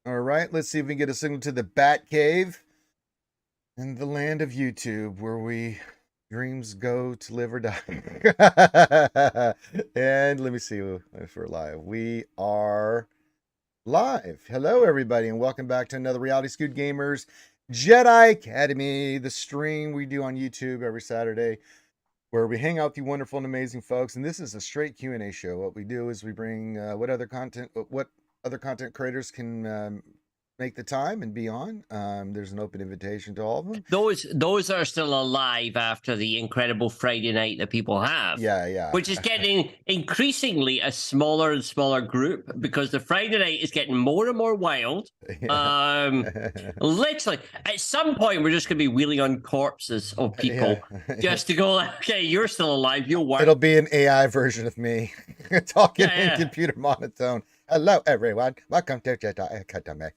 All right, let's see if we can get a signal to the Bat Cave in the land of YouTube where we dreams go to live or die. And let me see if we're live. We are live. Hello, everybody, and welcome back to another Reality Scoot Gamers Jedi Academy, the stream we do on YouTube every Saturday, where we hang out with you wonderful and amazing folks. And this is a straight Q&A show. What we do is we bring what other content creators can make the time and be on. There's an open invitation to all of them. Those are still alive after the incredible Friday night that people have. Yeah. Which is getting increasingly a smaller and smaller group because the Friday night is getting more and more wild. Literally, at some point, we're just going to be wheeling on corpses of people just to go, okay, you're still alive, you'll work. It'll be an AI version of me talking in computer monotone. Hello, everyone. Welcome to Jedi Academy.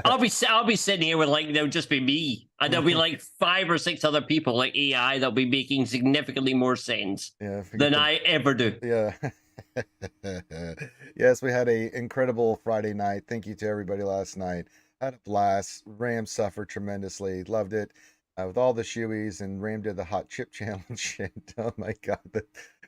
I'll be sitting here with there'll just be me, and there'll be like 5 or 6 other people like AI that'll be making significantly more sense than I ever do. Yeah. Yes, we had a incredible Friday night. Thank you to everybody last night. Had a blast. Ram suffered tremendously. Loved it. With all the shoeies, and Ram did the hot chip challenge. Oh my god, the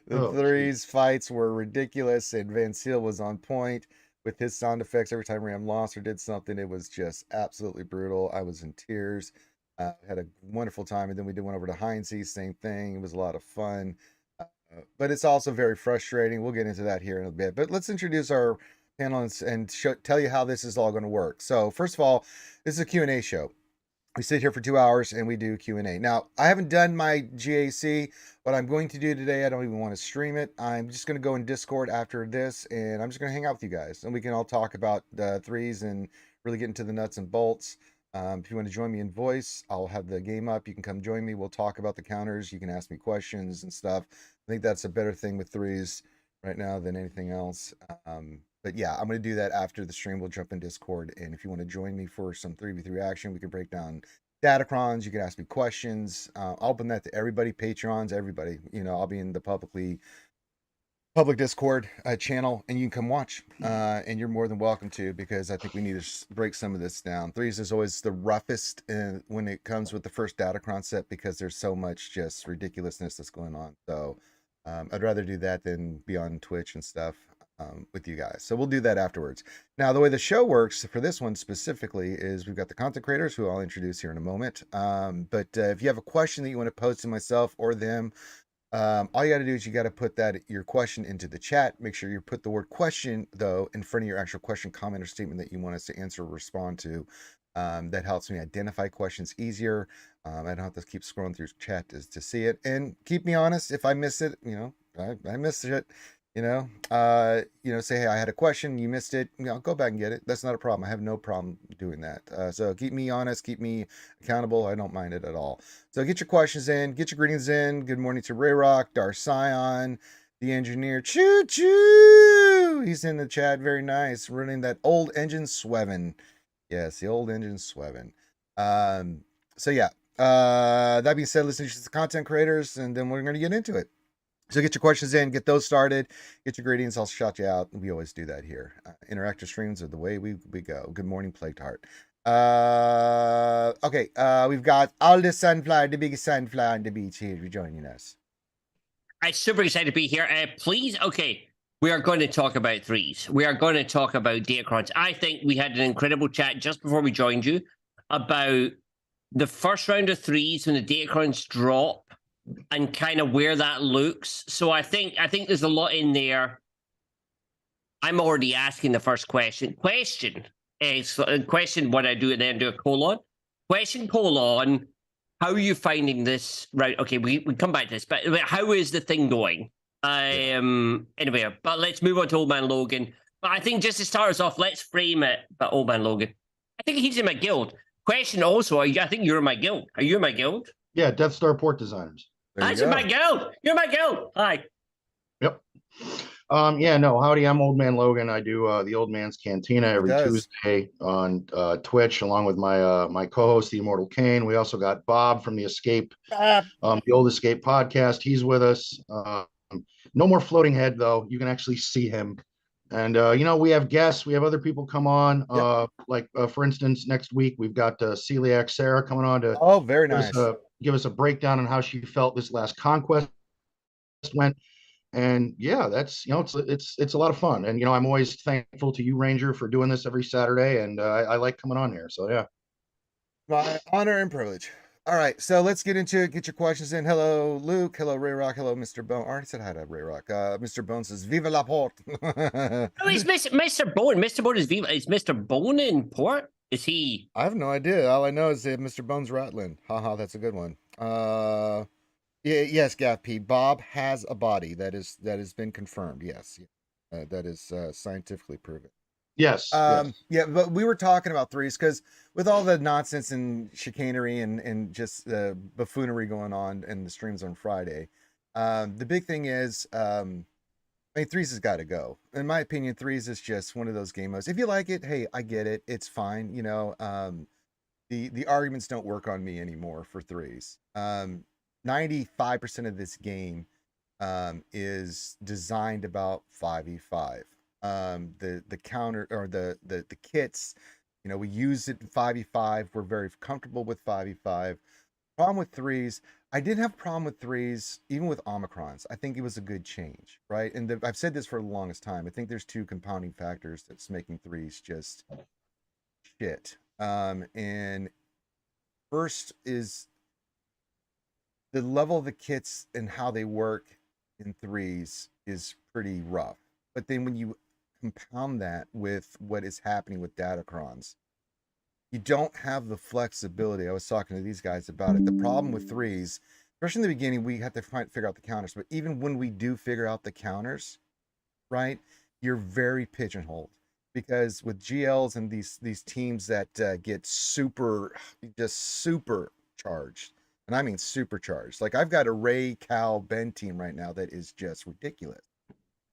threes fights were ridiculous, and Van Seal was on point with his sound effects. Every time Ram lost or did something, it was just absolutely brutal. I was in tears. Had a wonderful time, and then we went over to Heinze, same thing. It was a lot of fun, but it's also very frustrating. We'll get into that here in a bit, but let's introduce our panelists and tell you how this is all going to work. So first of all, this is a Q&A show. We sit here for 2 hours and we do Q&A. Now, I haven't done my GAC. What I'm going to do today, I don't even want to stream it. I'm just going to go in Discord after this, and I'm just going to hang out with you guys, and we can all talk about the threes and really get into the nuts and bolts. If you want to join me in voice, I'll have the game up. You can come join me. We'll talk about the counters. You can ask me questions and stuff. I think that's a better thing with threes right now than anything else. But yeah, I'm going to do that after the stream. We'll jump in Discord. And if you want to join me for some 3v3 action, we can break down datacrons. You can ask me questions. I'll open that to everybody, Patreons, everybody. You know, I'll be in the public Discord channel, and you can come watch. And you're more than welcome to, because I think we need to break some of this down. Threes is always the roughest when it comes with the first datacron set, because there's so much just ridiculousness that's going on. So I'd rather do that than be on Twitch and stuff with you guys. So we'll do that afterwards. Now, the way the show works for this one specifically is we've got the content creators, who I'll introduce here in a moment. But if you have a question that you want to pose to myself or them, all you got to do is you got to put your question into the chat. Make sure you put the word question, though, in front of your actual question, comment, or statement that you want us to answer or respond to. That helps me identify questions easier. I don't have to keep scrolling through chat to see it. And keep me honest. If I miss it, I missed it. Say, hey, I had a question, you missed it, go back and get it. That's not a problem. I have no problem doing that. So keep me honest, keep me accountable. I don't mind it at all. So get your questions in, get your greetings in. Good morning to Ray Rock, Darcion, the engineer, Choo Choo. He's in the chat. Very nice. Running that old engine swevin. Yes, the old engine swevin. So yeah, that being said, let's introduce the content creators, and then we're going to get into it. So get your questions in, get those started, get your greetings. I'll shout you out. We always do that here. Interactive streams are the way we go. Good morning, Plagued Heart. Okay, we've got Aldous Sunflower, the biggest sunflower on the beach, here joining us. I'm super excited to be here. Please, okay, we are going to talk about threes. We are going to talk about datacrons. I think we had an incredible chat just before we joined you about the first round of threes when the datacrons drop, and kind of where that looks. So I think there's a lot in there. I'm already asking the first question. Question, what I do, and then do a colon. Question, colon, how are you finding this? Right, okay, we come back to this, but how is the thing going? Anyway, but let's move on to Old Man Logan. But I think just to start us off, let's frame it. But Old Man Logan, I think he's in my guild. Question also, I think you're in my guild. Are you in my guild? Yeah, Death Star port designers. That's in my guild. You're my guild. Hi. Yep. Yeah, no, howdy, I'm Old Man Logan. I do the Old Man's Cantina every Tuesday on Twitch, along with my my co-host, the Immortal Kane. We also got Bob from the Escape, the Old Escape podcast. He's with us. No more floating head, though. You can actually see him And we have guests, we have other people come on. Yep. Like for instance, next week we've got celiac Sarah coming on to Oh, very give us nice. a give us a breakdown on how she felt this last Conquest went. And yeah, that's it's a lot of fun. And I'm always thankful to you, Ranger, for doing this every Saturday. And I like coming on here. So yeah. My honor and privilege. All right, so let's get into it. Get your questions in. Hello, Luke. Hello, Ray Rock. Hello, Mr. Bone. I already said hi to Ray Rock. Mr. Bone says, "Viva la porte." Oh, he's Mr. Bone. Mr. Bone is Viva. Is Mr. Bone in port? Is he? I have no idea. All I know is that Mr. Bones rattling. Haha, that's a good one. Yeah, yes, Gav P. Bob has a body that has been confirmed. Yes, that is scientifically proven. Yes. Yeah, but we were talking about threes because with all the nonsense and chicanery and just buffoonery going on in the streams on Friday, the big thing is, I mean, threes has got to go. In my opinion, threes is just one of those game modes. If you like it, hey, I get it. It's fine. The arguments don't work on me anymore for threes. 95% of this game is designed about 5v5. The counter or the kits, we use it in 5v5. We're very comfortable with 5v5. Problem with threes, I didn't have a problem with threes, even with Omicrons. I think it was a good change, right? And I've said this for the longest time. I think there's two compounding factors that's making threes just shit. And first is the level of the kits and how they work in threes is pretty rough. But then when you compound that with what is happening with Datacrons, you don't have the flexibility. I was talking to these guys about it. The problem with threes, especially in the beginning, we have to figure out the counters. But even when we do figure out the counters, right, you're very pigeonholed because with GLs and these teams that get super charged, and I mean supercharged. Like I've got a Ray, Cal, Ben team right now that is just ridiculous.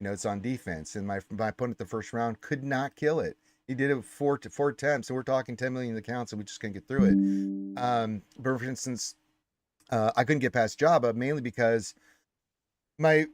It's on defense, and my opponent the first round could not kill it. He did it four attempts, and we're talking 10 million accounts, and we just couldn't get through it. But for instance, I couldn't get past Jabba mainly because my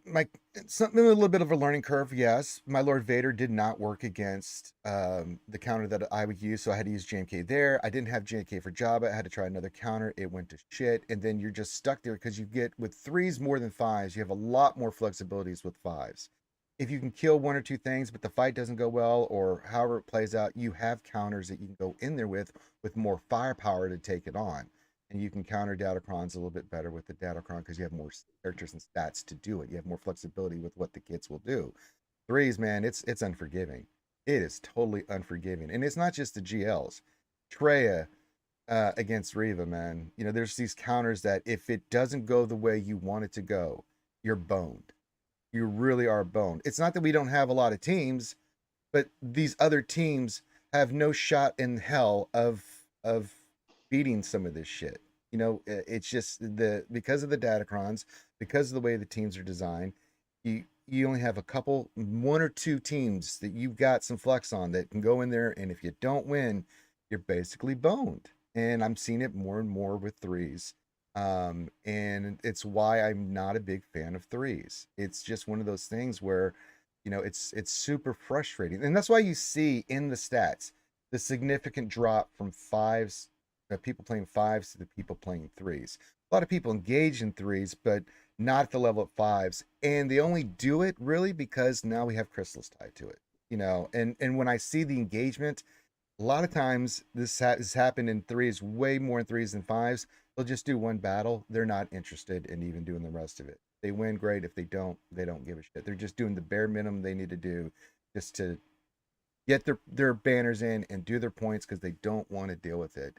something a little bit of a learning curve. Yes, my Lord Vader did not work against the counter that I would use, so I had to use JMK there. I didn't have JMK for Jabba. I had to try another counter. It went to shit, and then you're just stuck there because you get with threes more than fives. You have a lot more flexibilities with fives. If you can kill one or two things, but the fight doesn't go well, or however it plays out, you have counters that you can go in there with more firepower to take it on. And you can counter Datacrons a little bit better with the Datacron because you have more characters and stats to do it. You have more flexibility with what the kits will do. Threes, man, it's unforgiving. It is totally unforgiving. And it's not just the GLs. Treya against Riva, man. There's these counters that if it doesn't go the way you want it to go, you're boned. You really are boned. It's not that we don't have a lot of teams, but these other teams have no shot in hell of beating some of this shit. It's just because of the Datacrons, because of the way the teams are designed, you only have one or two teams that you've got some flex on that can go in there, and if you don't win, you're basically boned. And I'm seeing it more and more with threes. And it's why I'm not a big fan of threes. It's just one of those things where, it's super frustrating. And that's why you see in the stats the significant drop from fives, people playing fives to the people playing threes. A lot of people engage in threes, but not at the level of fives. And they only do it really because now we have crystals tied to it, and when I see the engagement, a lot of times this has happened in threes, way more in threes than fives. They'll just do one battle. They're not interested in even doing the rest of it. They win, great. If they don't give a shit. They're just doing the bare minimum they need to do just to get their banners in and do their points because they don't want to deal with it.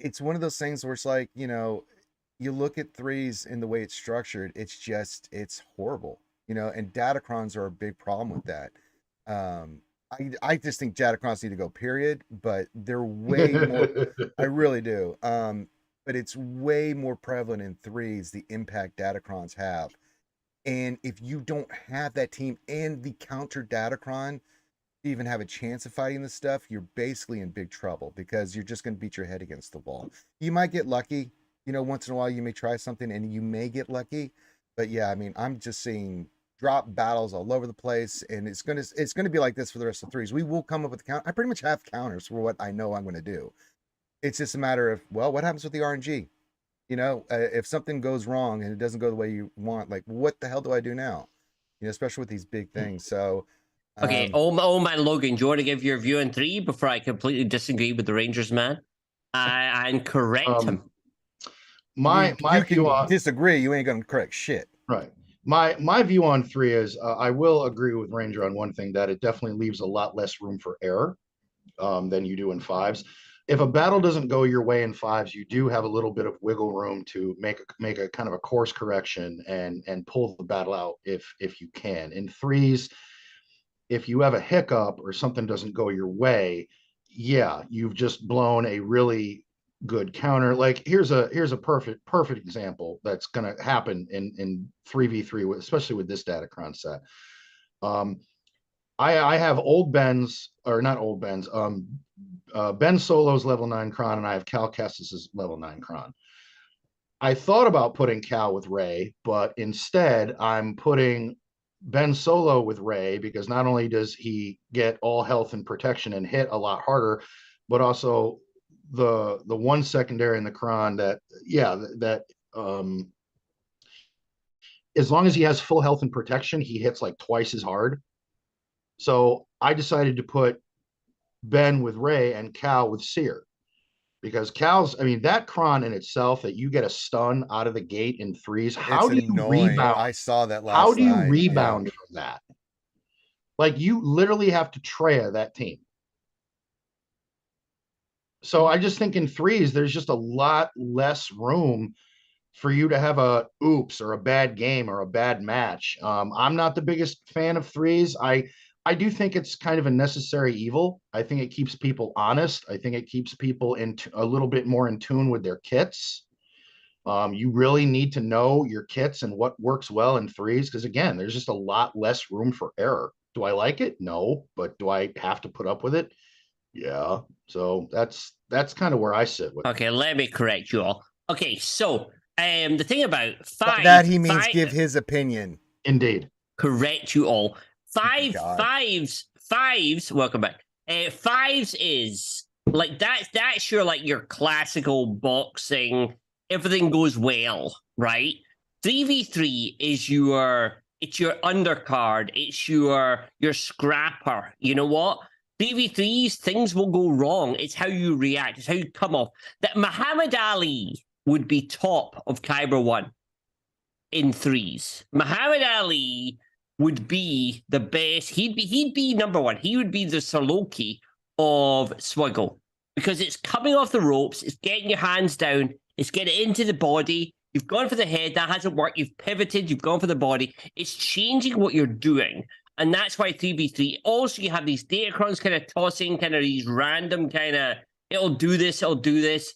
It's one of those things where it's like, you look at threes in the way it's structured, it's horrible, and Datacrons are a big problem with that. I just think Datacrons need to go, period, but they're way more, I really do. But it's way more prevalent in threes, the impact Datacrons have. And if you don't have that team and the counter Datacron to even have a chance of fighting this stuff, you're basically in big trouble because you're just going to beat your head against the wall. You might get lucky, once in a while you may try something and you may get lucky. But yeah, I mean, I'm just seeing drop battles all over the place, and it's gonna be like this for the rest of threes. We will come up with count. I pretty much have counters for what I know I'm going to do. It's just a matter of, well, what happens with the RNG? You know, if something goes wrong and it doesn't go the way you want, like, what the hell do I do now? You know, especially with these big things. So, Okay, old man Logan, do you want to give your view on 3 before I completely disagree with the Rangers man and correct him? My you view can on disagree. You ain't gonna correct shit. right. My view on 3 is I will agree with Ranger on one thing, that it definitely leaves a lot less room for error than you do in 5s. If a battle doesn't go your way in 5s, you do have a little bit of wiggle room to make a kind of a course correction and pull the battle out if you can. In 3s, if you have a hiccup or something doesn't go your way, yeah, you've just blown a really good counter. Like here's a perfect example that's going to happen in 3v3, especially with this Datacron set. I have old Ben's, or not old Ben's, Ben Solo's level 9 Kron, and I have Cal Kestis's level 9 Kron. I thought about putting Cal with Ray, but instead I'm putting Ben Solo with Ray, because not only does he get all health and protection and hit a lot harder, but also the one secondary in the Kron that, yeah, that as long as he has full health and protection, he hits like twice as hard. So I decided to put Ben with Ray and Cal with Seer, because Cal's, I mean, that Kron in itself, that you get a stun out of the gate in 3s. How It's do you annoying. rebound? I saw that last How do you night. rebound from that? Like you literally have to Treya that team. So I just think in 3s, there's just a lot less room for you to have a oops or a bad game or a bad match. I'm not the biggest fan of 3s. I do think it's kind of a necessary evil. I think it keeps people honest. I think it keeps people a little bit more in tune with their kits. You really need to know your kits and what works well in 3s, because again, there's just a lot less room for error. Do I like it? No, but do I have to put up with it? Yeah. So that's kind of where I sit with it. Okay, let me correct you all. Okay, so the thing about By 5, that he means give his opinion. Indeed. correct you all. God. Fives. Welcome back. 5s is like that's your classical boxing. Everything goes well, right? 3v3 is your undercard. It's your scrapper. You know what? 3v3s, things will go wrong. It's how you react. It's how you come off. That Muhammad Ali would be top of Kyber 1 in 3s. Muhammad Ali would be the best. He'd be number 1. He would be the Saloki of SWGOH, because it's coming off the ropes. It's getting your hands down. It's getting into the body. You've gone for the head. That hasn't worked. You've pivoted. You've gone for the body. It's changing what you're doing. And that's why 3v3. Also, you have these Datacrons kind of tossing, kind of these random kind of, it'll do this, it'll do this.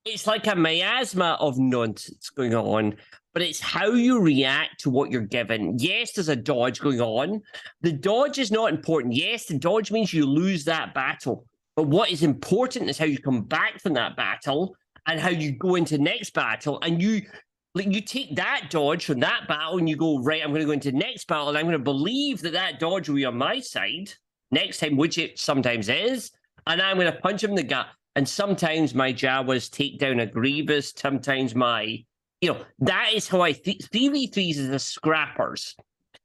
It's like a miasma of nonsense going on, but it's how you react to what you're given. Yes, there's a dodge going on. The dodge is not important. Yes, the dodge means you lose that battle. But what is important is how you come back from that battle and how you go into next battle, and you take that dodge from that battle and you go, right, I'm going to go into next battle and I'm going to believe that dodge will be on my side next time, which it sometimes is, and I'm going to punch him in the gut. And sometimes my Jawas take down a Grievous, sometimes that is how I think 3v3s is the scrappers.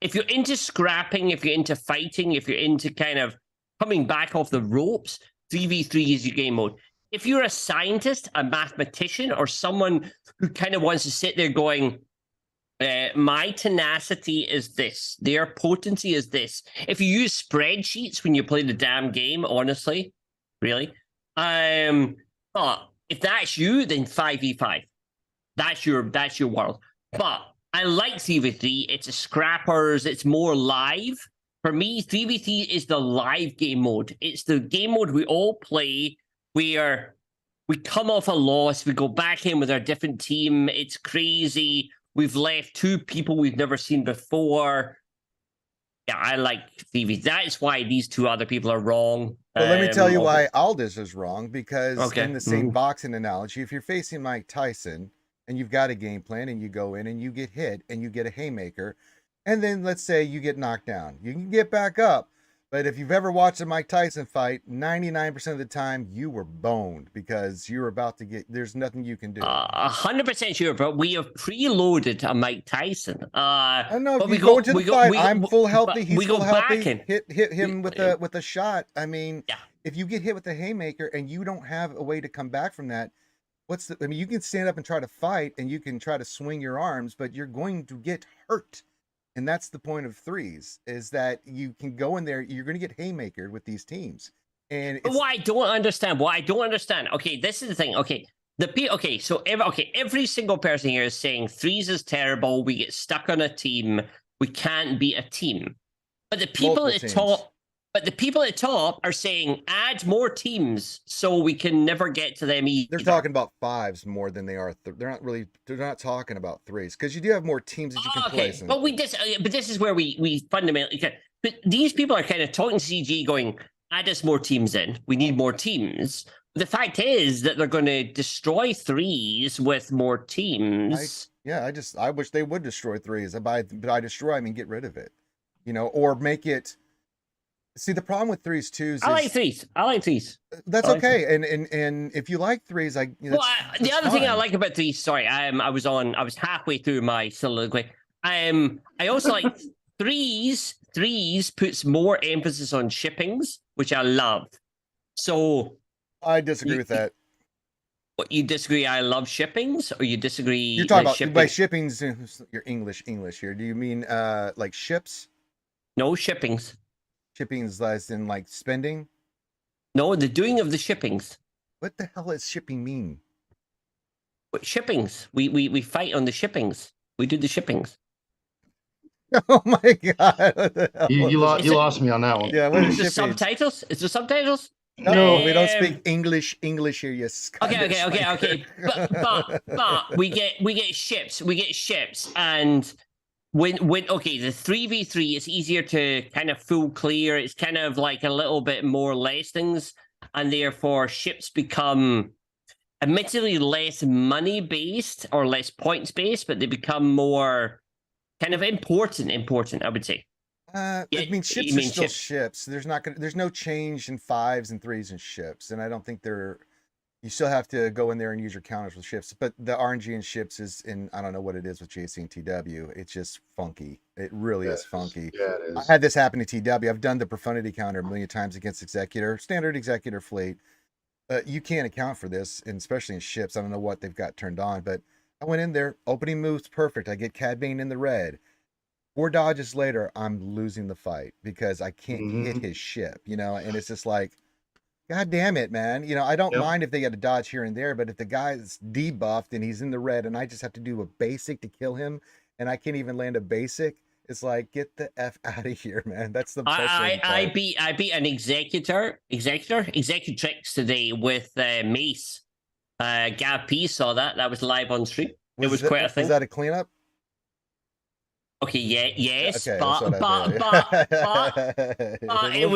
If you're into scrapping, if you're into fighting, if you're into kind of coming back off the ropes, 3v3 is your game mode. If you're a scientist, a mathematician, or someone who kind of wants to sit there going, my tenacity is this, their potency is this. If you use spreadsheets when you play the damn game, honestly, really. But if that's you, then 5v5. That's your world. But I like 3v3. It's a scrappers. It's more live. For me, 3v3 is the live game mode. It's the game mode we all play where we come off a loss, we go back in with our different team. It's crazy. We've left 2 people we've never seen before. Yeah, I like 3v. That is why these 2 other people are wrong. Well, let me tell you why Aldous is wrong, because Okay. in the same boxing analogy, if you're facing Mike Tyson and you've got a game plan and you go in and you get hit and you get a haymaker and then let's say you get knocked down. You can get back up. But if you've ever watched a Mike Tyson fight, 99% of the time you were boned because you're about to there's nothing you can do. 100% sure, but we have preloaded a Mike Tyson. I don't know if but you we go go, into the we go, fight, we, I'm full healthy, but he's we full go healthy. back and Hit him with a shot. I mean, yeah. if you get hit with a haymaker and you don't have a way to come back from that, I mean, you can stand up and try to fight and you can try to swing your arms, but you're going to get hurt. And that's the point of threes, is that you can go in there, you're going to get haymakered with these teams. And what I don't understand, okay, this is the thing. Okay, so every single person here is saying threes is terrible. We get stuck on a team. We can't beat a team. But the people at the top, are saying add more teams so we can never get to them either. They're talking about fives more than they are. They're not talking about threes, because you do have more teams that you can place. But this is where we fundamentally. But these people are kind of talking to CG, going, add us more teams in. We need more teams. The fact is that they're going to destroy threes with more teams. I wish they would destroy threes. By destroy, I mean get rid of it, or make it. See, the problem with threes twos. I like threes. That's okay, and if you like threes, the other thing I like about threes. Sorry, I was halfway through my soliloquy. I also like threes. Threes puts more emphasis on shippings, which I love. So I disagree with that. What, you disagree? I love shippings, or you disagree? You're talking about by shippings. You're English here. Do you mean like ships? No, shippings. Shippings as in like spending? No, the doing of the shippings. What the hell does shipping mean? What shippings? We fight on the shippings. We do the shippings. Oh my god! You lost me on that one. Yeah, what is the subtitles? Is there subtitles? No, we don't speak English here. You Okay. But we get ships. We get ships, and when the 3v3 is easier to kind of full clear. It's kind of like a little bit more less things, and therefore ships become admittedly less money based or less points based, but they become more kind of important, I would say. I mean, ships are still ships. There's no change in fives and threes and ships, and I don't think you still have to go in there and use your counters with ships. But the RNG in ships I don't know what it is with JC and TW. It's just funky. It really is funky. Yeah, it is. I had this happen to TW. I've done the profundity counter a million times against standard executor fleet. You can't account for this, and especially in ships. I don't know what they've got turned on, but I went in there, opening moves perfect. I get Cad Bane in the red. 4 dodges later, I'm losing the fight because I can't hit his ship, and it's just like, God damn it, man. I don't mind if they get a dodge here and there, but if the guy's debuffed and he's in the red and I just have to do a basic to kill him and I can't even land a basic, it's like, get the F out of here, man. That's the I beat an executrix today with Mace. Gav P saw that. That was live on stream. It was quite a thing. Was that a cleanup? Okay, yes, okay, but it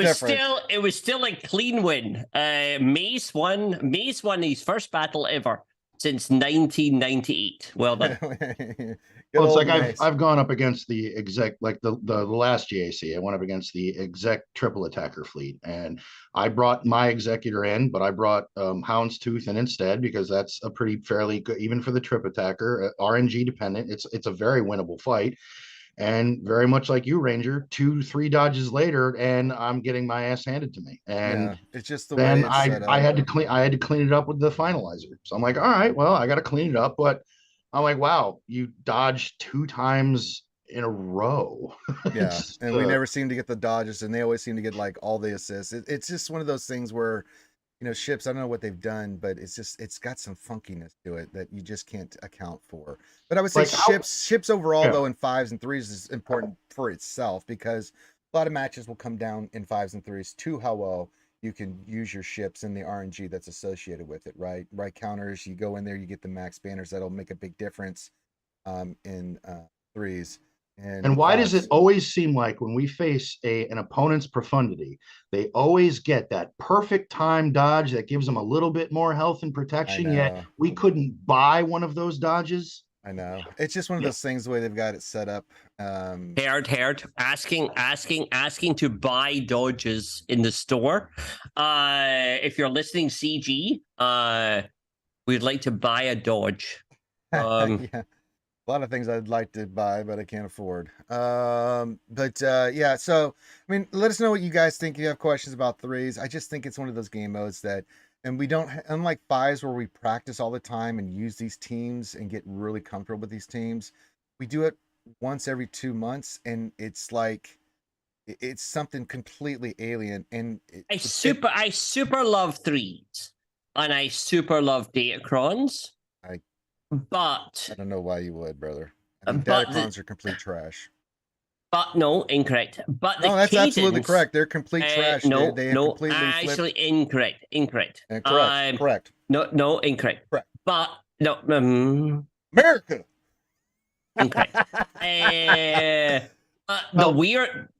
was still a clean win. Mace won his first battle ever since 1998. Well done. Well, it's like I've gone up against the exec, like the last GAC. I went up against the exec triple attacker fleet, and I brought my executor in, but I brought Houndstooth in instead because that's a pretty fairly good, even for the trip attacker, RNG dependent. It's a very winnable fight. And very much like you, Ranger, 2-3 dodges later, and I'm getting my ass handed to me. And it's just the way I had to clean it up with the finalizer. So I'm like, all right, well, I got to clean it up. But I'm like, wow, you dodged 2 times in a row. Yeah, and we never seem to get the dodges, and they always seem to get like all the assists. It's just one of those things where, ships, I don't know what they've done, but it's got some funkiness to it that you just can't account for. But I would say ships overall, though, in 5s and 3s is important for itself, because a lot of matches will come down in 5s and 3s to how well you can use your ships and the RNG that's associated with it, right? Right counters, you go in there, you get the max banners. That'll make a big difference in 3s. And why does it always seem like when we face an opponent's profundity, they always get that perfect time dodge that gives them a little bit more health and protection, yet we couldn't buy one of those dodges? I know. It's just one of those things the way they've got it set up. Heard. Asking to buy Dodges in the store. If you're listening, CG, we'd like to buy a Dodge. Yeah. A lot of things I'd like to buy, but I can't afford. Yeah, so I mean, let us know what you guys think. If you have questions about threes, I just think it's one of those game modes that, and we don't, unlike fives where we practice all the time and use these teams and get really comfortable with these teams, we do it once every 2 months, and it's like it's something completely alien. And I super love threes, and I super love Datacrons. But I don't know why you would, brother. I think but Datacrons are complete trash. But no, incorrect. But the No, that's cadence, absolutely correct. They're complete trash. No, they no, completely actually incorrect. Correct. No, incorrect. Correct. But no, America. incorrect.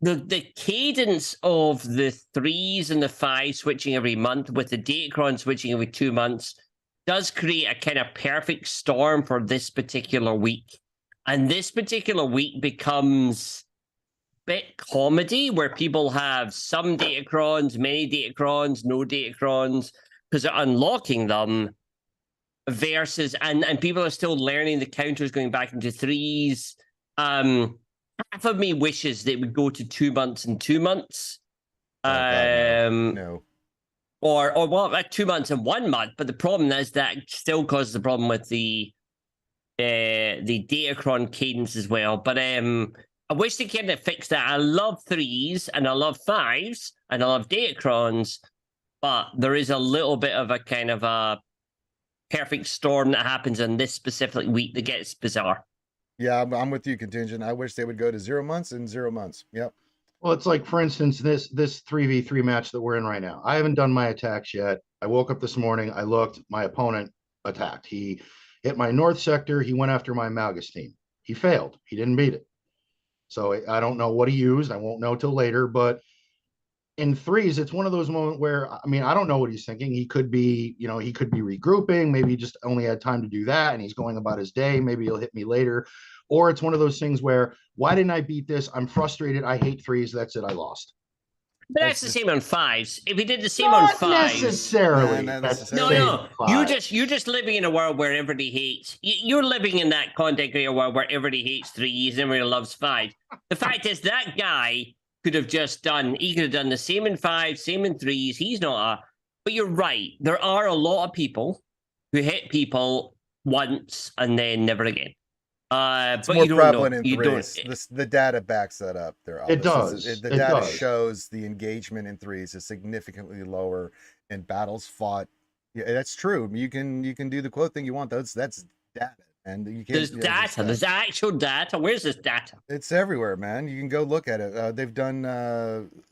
The cadence of the threes and the fives switching every month, with the Datacron switching every 2 months, does create a kind of perfect storm for this particular week. And this particular week becomes bit comedy where people have some Datacrons, many Datacrons, no Datacrons, because they're unlocking them, versus and people are still learning the counters going back into threes. Half of me wishes they would go to 2 months and 2 months. No. Or well, 2 months and 1 month, but the problem is that still causes the problem with the Datacron cadence as well. But I wish they kind of fixed that. I love threes and I love fives and I love Datacrons, but there is a little bit of a kind of a perfect storm that happens in this specific week that gets bizarre. Yeah, I'm with you, Contingent. I wish they would go to 0 months and 0 months. Yep. Well, it's like, for instance, this 3v3 match that we're in right now. I haven't done my attacks yet. I woke up this morning. I looked. My opponent attacked. He hit my north sector. He went after my Malgus. He failed. He didn't beat it. So I don't know what he used. I won't know till later. But in threes, it's one of those moments where, I mean, I don't know what he's thinking. He could be, he could be regrouping. Maybe he just only had time to do that and he's going about his day. Maybe he'll hit me later. Or it's one of those things where, why didn't I beat this? I'm frustrated. I hate threes. That's it. I lost. But that's the same on fives. If he did the same on fives, necessarily. No. You're just living in a world where everybody hates. You're living in that context of a world where everybody hates threes and everybody loves fives. The fact is that guy could have just done. He could have done the same in fives, same in threes. He's not a. But you're right. There are a lot of people who hit people once and then never again. It's but more you don't prevalent know. in You threes. don't. The data backs that up. It does. The data shows the engagement in threes is significantly lower in battles fought. Yeah, that's true. You can do the quote thing you want. That's data, and you can't. There's data. There's actual data. Where's this data? It's everywhere, man. You can go look at it. They've done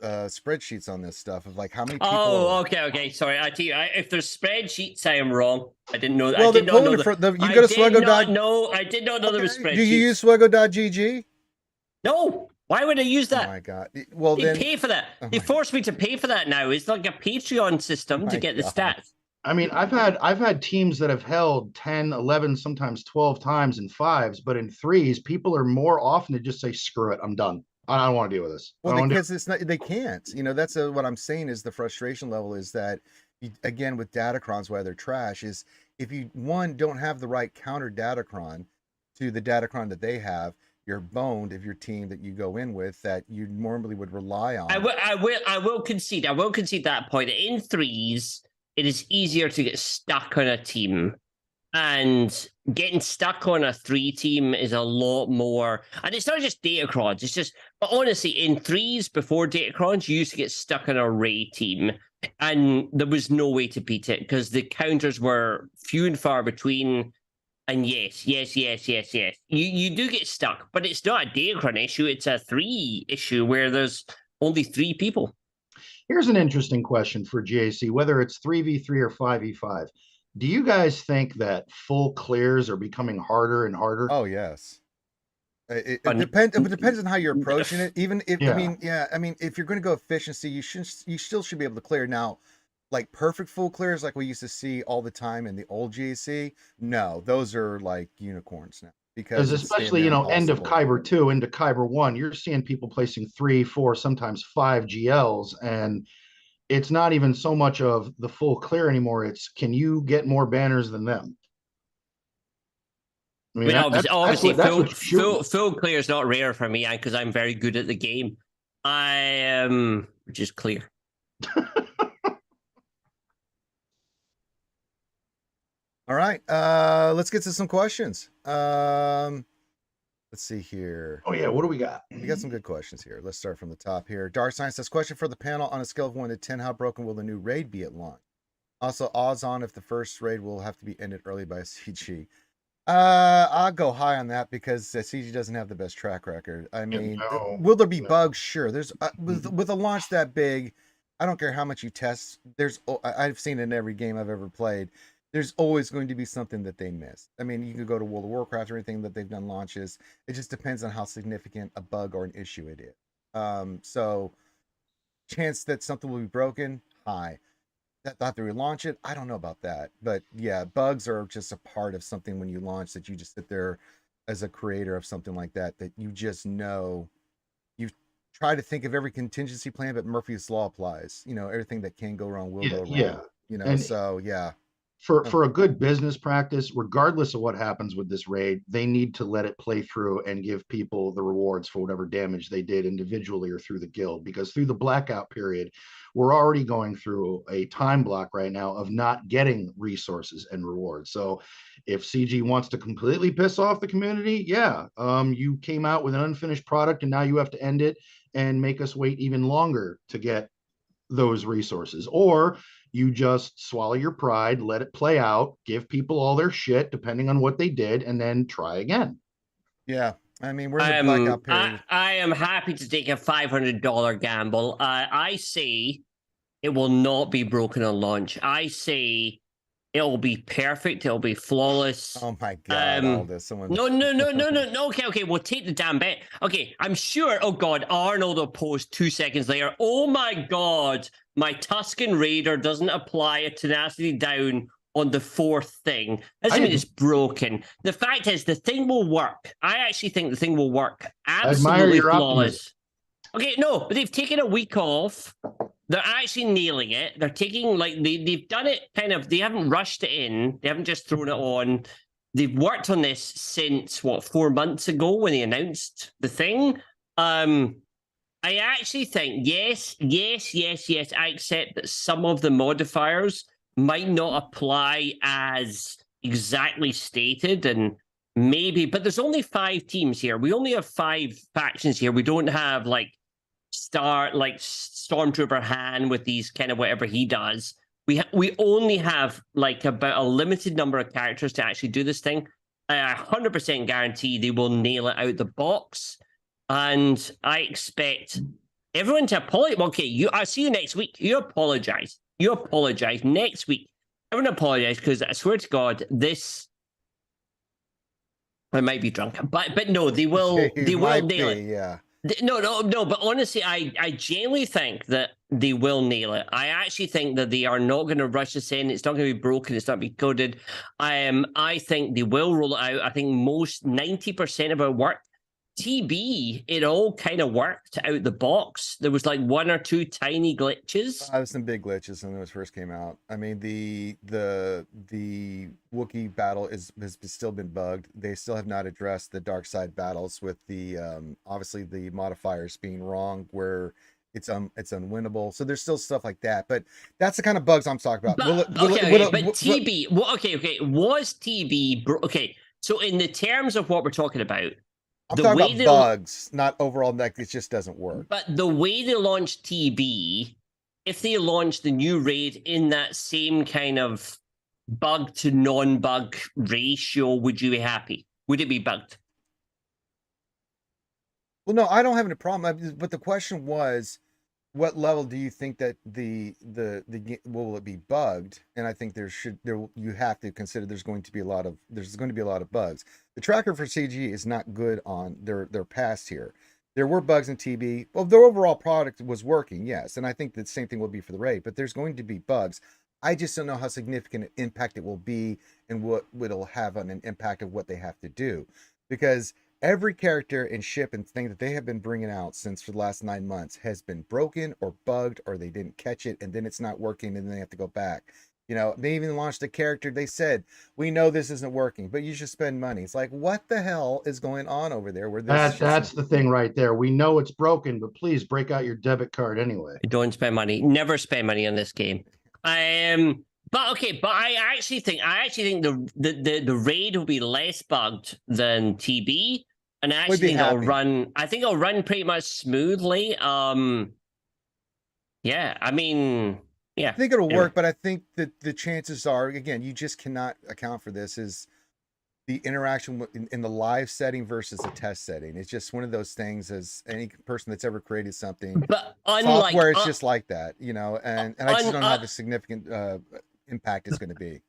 spreadsheets on this stuff of like how many people. Oh, okay. Sorry, I tell you, if there's spreadsheets, I am wrong. I didn't know that. Well, I did not know that. You go to SWGOH. No, I did not know there was spreadsheets. Do you use SWGOH.gg? No. Why would I use that? Oh my god. Well, they pay for that. They force me to pay for that now. It's like a Patreon system to get the stats. I mean, I've had teams that have held 10, 11, sometimes 12 times in fives, but in threes, people are more often to just say, screw it, I'm done. I don't want to deal with this. Well, because it's not, they can't. That's what I'm saying is the frustration level is that, again, with Datacrons, why they're trash, is if you, don't have the right counter Datacron to the Datacron that they have, you're boned if your team that you go in with that you normally would rely on. I will concede. I will concede that point. In threes, it is easier to get stuck on a team, and getting stuck on a 3 team is a lot more. And it's not just Datacrons. It's just, but honestly, in threes before Datacrons, you used to get stuck on a Ray team, and there was no way to beat it because the counters were few and far between. And yes. You do get stuck, but it's not a Datacron issue. It's a 3 issue where there's only 3 people. Here's an interesting question for GAC, whether it's 3v3 or 5v5. Do you guys think that full clears are becoming harder and harder? Oh, yes. It depends on how you're approaching it. Even if, I mean, if you're going to go efficiency, you still should be able to clear. Now, like perfect full clears like we used to see all the time in the old GAC, no, those are like unicorns now. because it's damn especially, near end of impossible. Kyber 2 into Kyber 1, you're seeing people placing 3, 4, sometimes 5 GLs, and it's not even so much of the full clear anymore. It's, can you get more banners than them? I I mean, mean, obviously, that's full what you're shooting. clear is not rare for me, because I'm very good at the game. I am just clear. All right, let's get to some questions. Let's see here. Oh yeah, what do we got? We got some good questions here. Let's start from the top here. Dark Science says, question for the panel: on a scale of 1 to 10, how broken will the new raid be at launch? Also, odds on if the first raid will have to be ended early by CG. I'll go high on that because CG doesn't have the best track record. I mean, will there be bugs? Sure. There's with a launch that big, I don't care how much you test. I've seen it in every game I've ever played. There's always going to be something that they miss. I mean, you could go to World of Warcraft or anything that they've done launches. It just depends on how significant a bug or an issue it is. So chance that something will be broken, high. That after we launch it, I don't know about that, but yeah, bugs are just a part of something when you launch, that you just sit there as a creator of something like that you just know. You try to think of every contingency plan, but Murphy's law applies. Everything that can go wrong will go wrong. Yeah. And so yeah. For a good business practice, regardless of what happens with this raid, they need to let it play through and give people the rewards for whatever damage they did individually or through the guild. Because through the blackout period, we're already going through a time block right now of not getting resources and rewards. So if CG wants to completely piss off the community, yeah, you came out with an unfinished product and now you have to end it and make us wait even longer to get those resources. Or you just swallow your pride, let it play out, give people all their shit depending on what they did, and then try again. Yeah, I mean, we're in the blackout period. I am happy to take a $500 gamble. I say it will not be broken on launch. I say it'll be perfect. It'll be flawless. Oh my God, Aldous, someone. No. Okay. We'll take the damn bet. Okay, I'm sure. Oh God, Arnold will post 2 seconds later. Oh my God, my Tuscan Raider doesn't apply a tenacity down on the 4th thing. Doesn't mean it's broken. The fact is, the thing will work. I actually think the thing will work. Absolutely flawless. Okay, no, but they've taken a week off. They're actually nailing it. They're taking, like, they've done it kind of, they haven't rushed it in. They haven't just thrown it on. They've worked on this since, 4 months ago when they announced the thing. I actually think, yes, I accept that some of the modifiers might not apply as exactly stated, and maybe, but there's only 5 teams here. We only have 5 factions here. We don't have, like, Stormtrooper Han with these kind of whatever he does. We only have like about a limited number of characters to actually do this thing. I 100% guarantee they will nail it out the box, and I expect everyone to apologize. Okay, I'll see you next week. You apologize next week. Everyone apologize, because I swear to God, this. I might be drunk, but no, they will. They will nail it. Yeah. No, but honestly, I genuinely think that they will nail it. I actually think that they are not going to rush this in. It's not going to be broken. It's not going to be coded. I think they will roll it out. I think 90% of it worked. TB, it all kind of worked out the box. There was like 1 or 2 tiny glitches. There was some big glitches when it first came out. I mean, the Wookiee battle has still been bugged. They still have not addressed the dark side battles with the obviously the modifiers being wrong, where it's unwinnable. So there's still stuff like that, but that's the kind of bugs I'm talking about. But TB, was TB okay? So in the terms of what we're talking about, I'm talking about bugs, not overall. Like, it just doesn't work. But the way they launched TB, if they launched the new raid in that same kind of bug to non-bug ratio, would you be happy? Would it be bugged? Well, no, I don't have any problem. But the question was, what level do you think that the will it be bugged? And I think you have to consider there's going to be a lot of bugs. The tracker for CG is not good on their past here. There were bugs in TB. Well, their overall product was working, yes, and I think the same thing will be for the raid. But there's going to be bugs. I just don't know how significant an impact it will be and what it'll have on an impact of what they have to do. because every character and ship and thing that they have been bringing out since for the last 9 months has been broken or bugged, or they didn't catch it and then it's not working and then they have to go back. They even launched a character. They said, we know this isn't working, but you should spend money. It's like, what the hell is going on over there where this That's the thing right there. We know it's broken, but please break out your debit card anyway. Don't spend money. Never spend money on this game. But okay, but I actually think the raid will be less bugged than TB, and I actually think it'll run. I think it'll run pretty much smoothly. Yeah, I mean, yeah, I think it'll work, but I think that the chances are, again, you just cannot account for this, is the interaction in the live setting versus a test setting. It's just one of those things, as any person that's ever created something, but software is just like that, and I just don't know how the significant impact is going to be.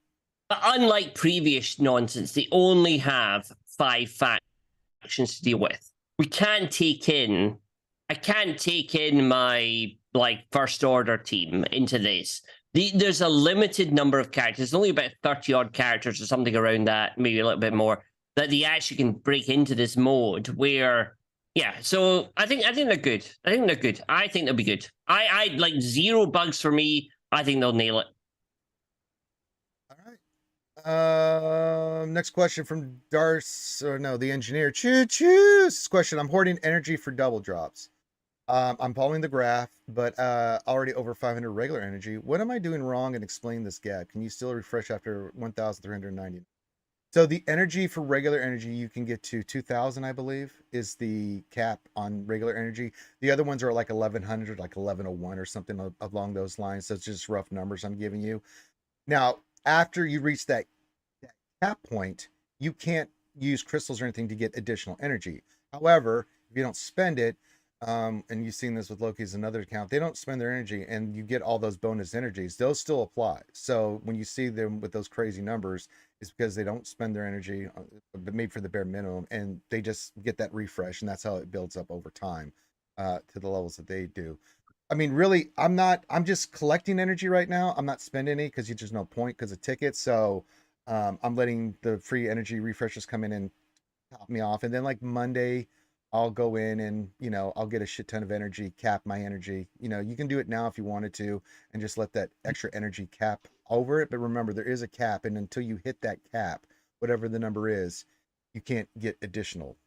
But unlike previous nonsense, they only have 5 factions to deal with. I can't take in my first order team into this. There's a limited number of characters, only about 30 odd characters or something around that, maybe a little bit more, that they actually can break into this mode where, yeah. So I think they're good. I think they'll be good. I like 0 bugs for me. I think they'll nail it. All right. Next question from the engineer. Choo. This question: I'm hoarding energy for double drops. I'm following the graph, but already over 500 regular energy. What am I doing wrong, and explain this gap? Can you still refresh after 1,390? So the energy for regular energy, you can get to 2,000, I believe, is the cap on regular energy. The other ones are like 1,100, like 1,101 or something along those lines. So it's just rough numbers I'm giving you. Now, after you reach that cap point, you can't use crystals or anything to get additional energy. However, if you don't spend it, and you've seen this with Loki's another account, they don't spend their energy and you get all those bonus energies. Those still apply. So when you see them with those crazy numbers, it's because they don't spend their energy, but made for the bare minimum, and they just get that refresh, and that's how it builds up over time to the levels that they do. I mean, really, I'm just collecting energy right now. I'm not spending any because there's no point because of tickets. So I'm letting the free energy refreshers come in and top me off. And then like Monday, I'll go in and, I'll get a shit ton of energy, cap my energy. You can do it now if you wanted to, and just let that extra energy cap over it. But remember, there is a cap, and until you hit that cap, whatever the number is, you can't get additional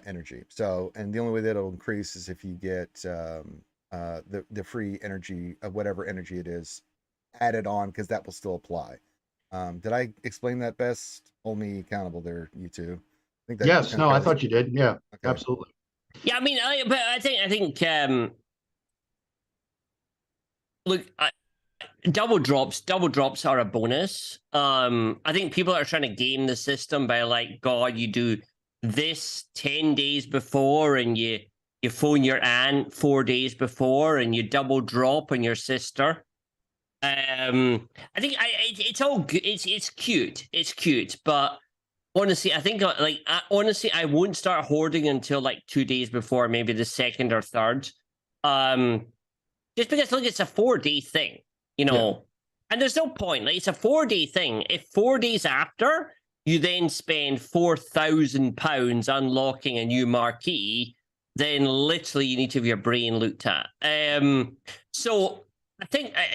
energy. So, and the only way that it'll increase is if you get the free energy of whatever energy it is added on, because that will still apply. Did I explain that best? Hold me accountable there, you two. I think that yes, no, I thought you did. Yeah, okay. Absolutely. Yeah, I mean, I think look, double drops are a bonus. I think people are trying to game the system by like, God, you do this 10 days before, and you phone your aunt 4 days before, and you double drop on your sister. I think it's all good. It's cute, but honestly, I think I won't start hoarding until like 2 days before, maybe the 2nd or 3rd. Just because look, it's a 4-day thing, and there's no point. Like, it's a 4-day thing. If 4 days after you then spend £4,000 unlocking a new marquee, then literally you need to have your brain looked at. So I think I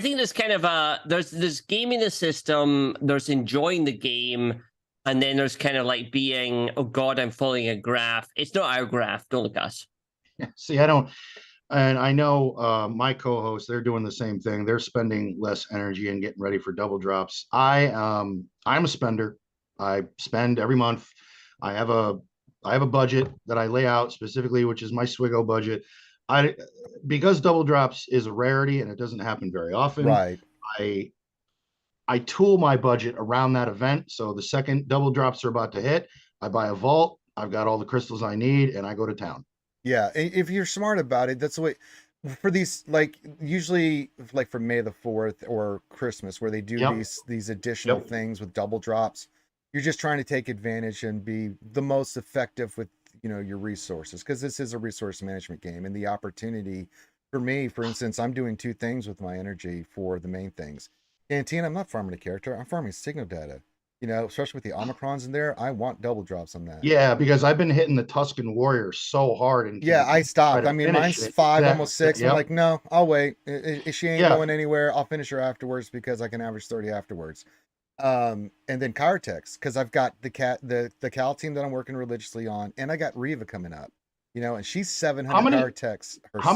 think there's kind of there's gaming the system, there's enjoying the game, and then there's kind of like being, oh God, I'm following a graph. It's not our graph. Don't look at us. See, I don't, and I know my co-hosts, they're doing the same thing. They're spending less energy and getting ready for double drops. I'm a spender. I spend every month. I have a budget that I lay out specifically, which is my SWGOH budget. Because double drops is a rarity and it doesn't happen very often. Right. I tool my budget around that event. So the second double drops are about to hit, I buy a vault. I've got all the crystals I need, and I go to town. Yeah, if you're smart about it, that's the way. For these, like usually, like for May the 4th or Christmas, where they do these additional things with double drops, you're just trying to take advantage and be the most effective with your resources, because this is a resource management game, and the opportunity for me, for instance, I'm doing 2 things with my energy for the main things. Canteen, I'm not farming a character, I'm farming signal data. You know, especially with the Omicrons in there, I want double drops on that. Yeah, because I've been hitting the Tuscan Warrior so hard and Yeah, I try stopped. to I mean, finish mine's it. 5, Exactly. almost 6. I'm Yep. like, no, I'll wait. If she ain't Yeah. going anywhere, I'll finish her afterwards because I can average 30 afterwards. And then Chirotex, because I've got the Cal team that I'm working religiously on, and I got Riva coming up. You know, and she's How 700 many Chirotex herself. how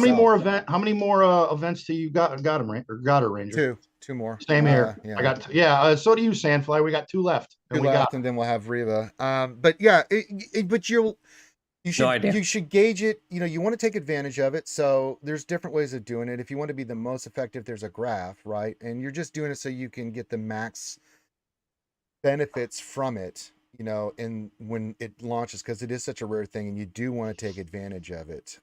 many more events do you got him, or got her, Ranger? Two more. Same here. Yeah. I got so do you, Sandfly. We got 2 left. And Two we got left, and then we'll have Riva. But yeah, but you No should idea. you should gauge it. You know, you want to take advantage of it. So there's different ways of doing it. If you want to be the most effective, there's a graph, right? And you're just doing it so you can get the max benefits from it, you know, and when it launches, because it is such a rare thing and you do want to take advantage of it.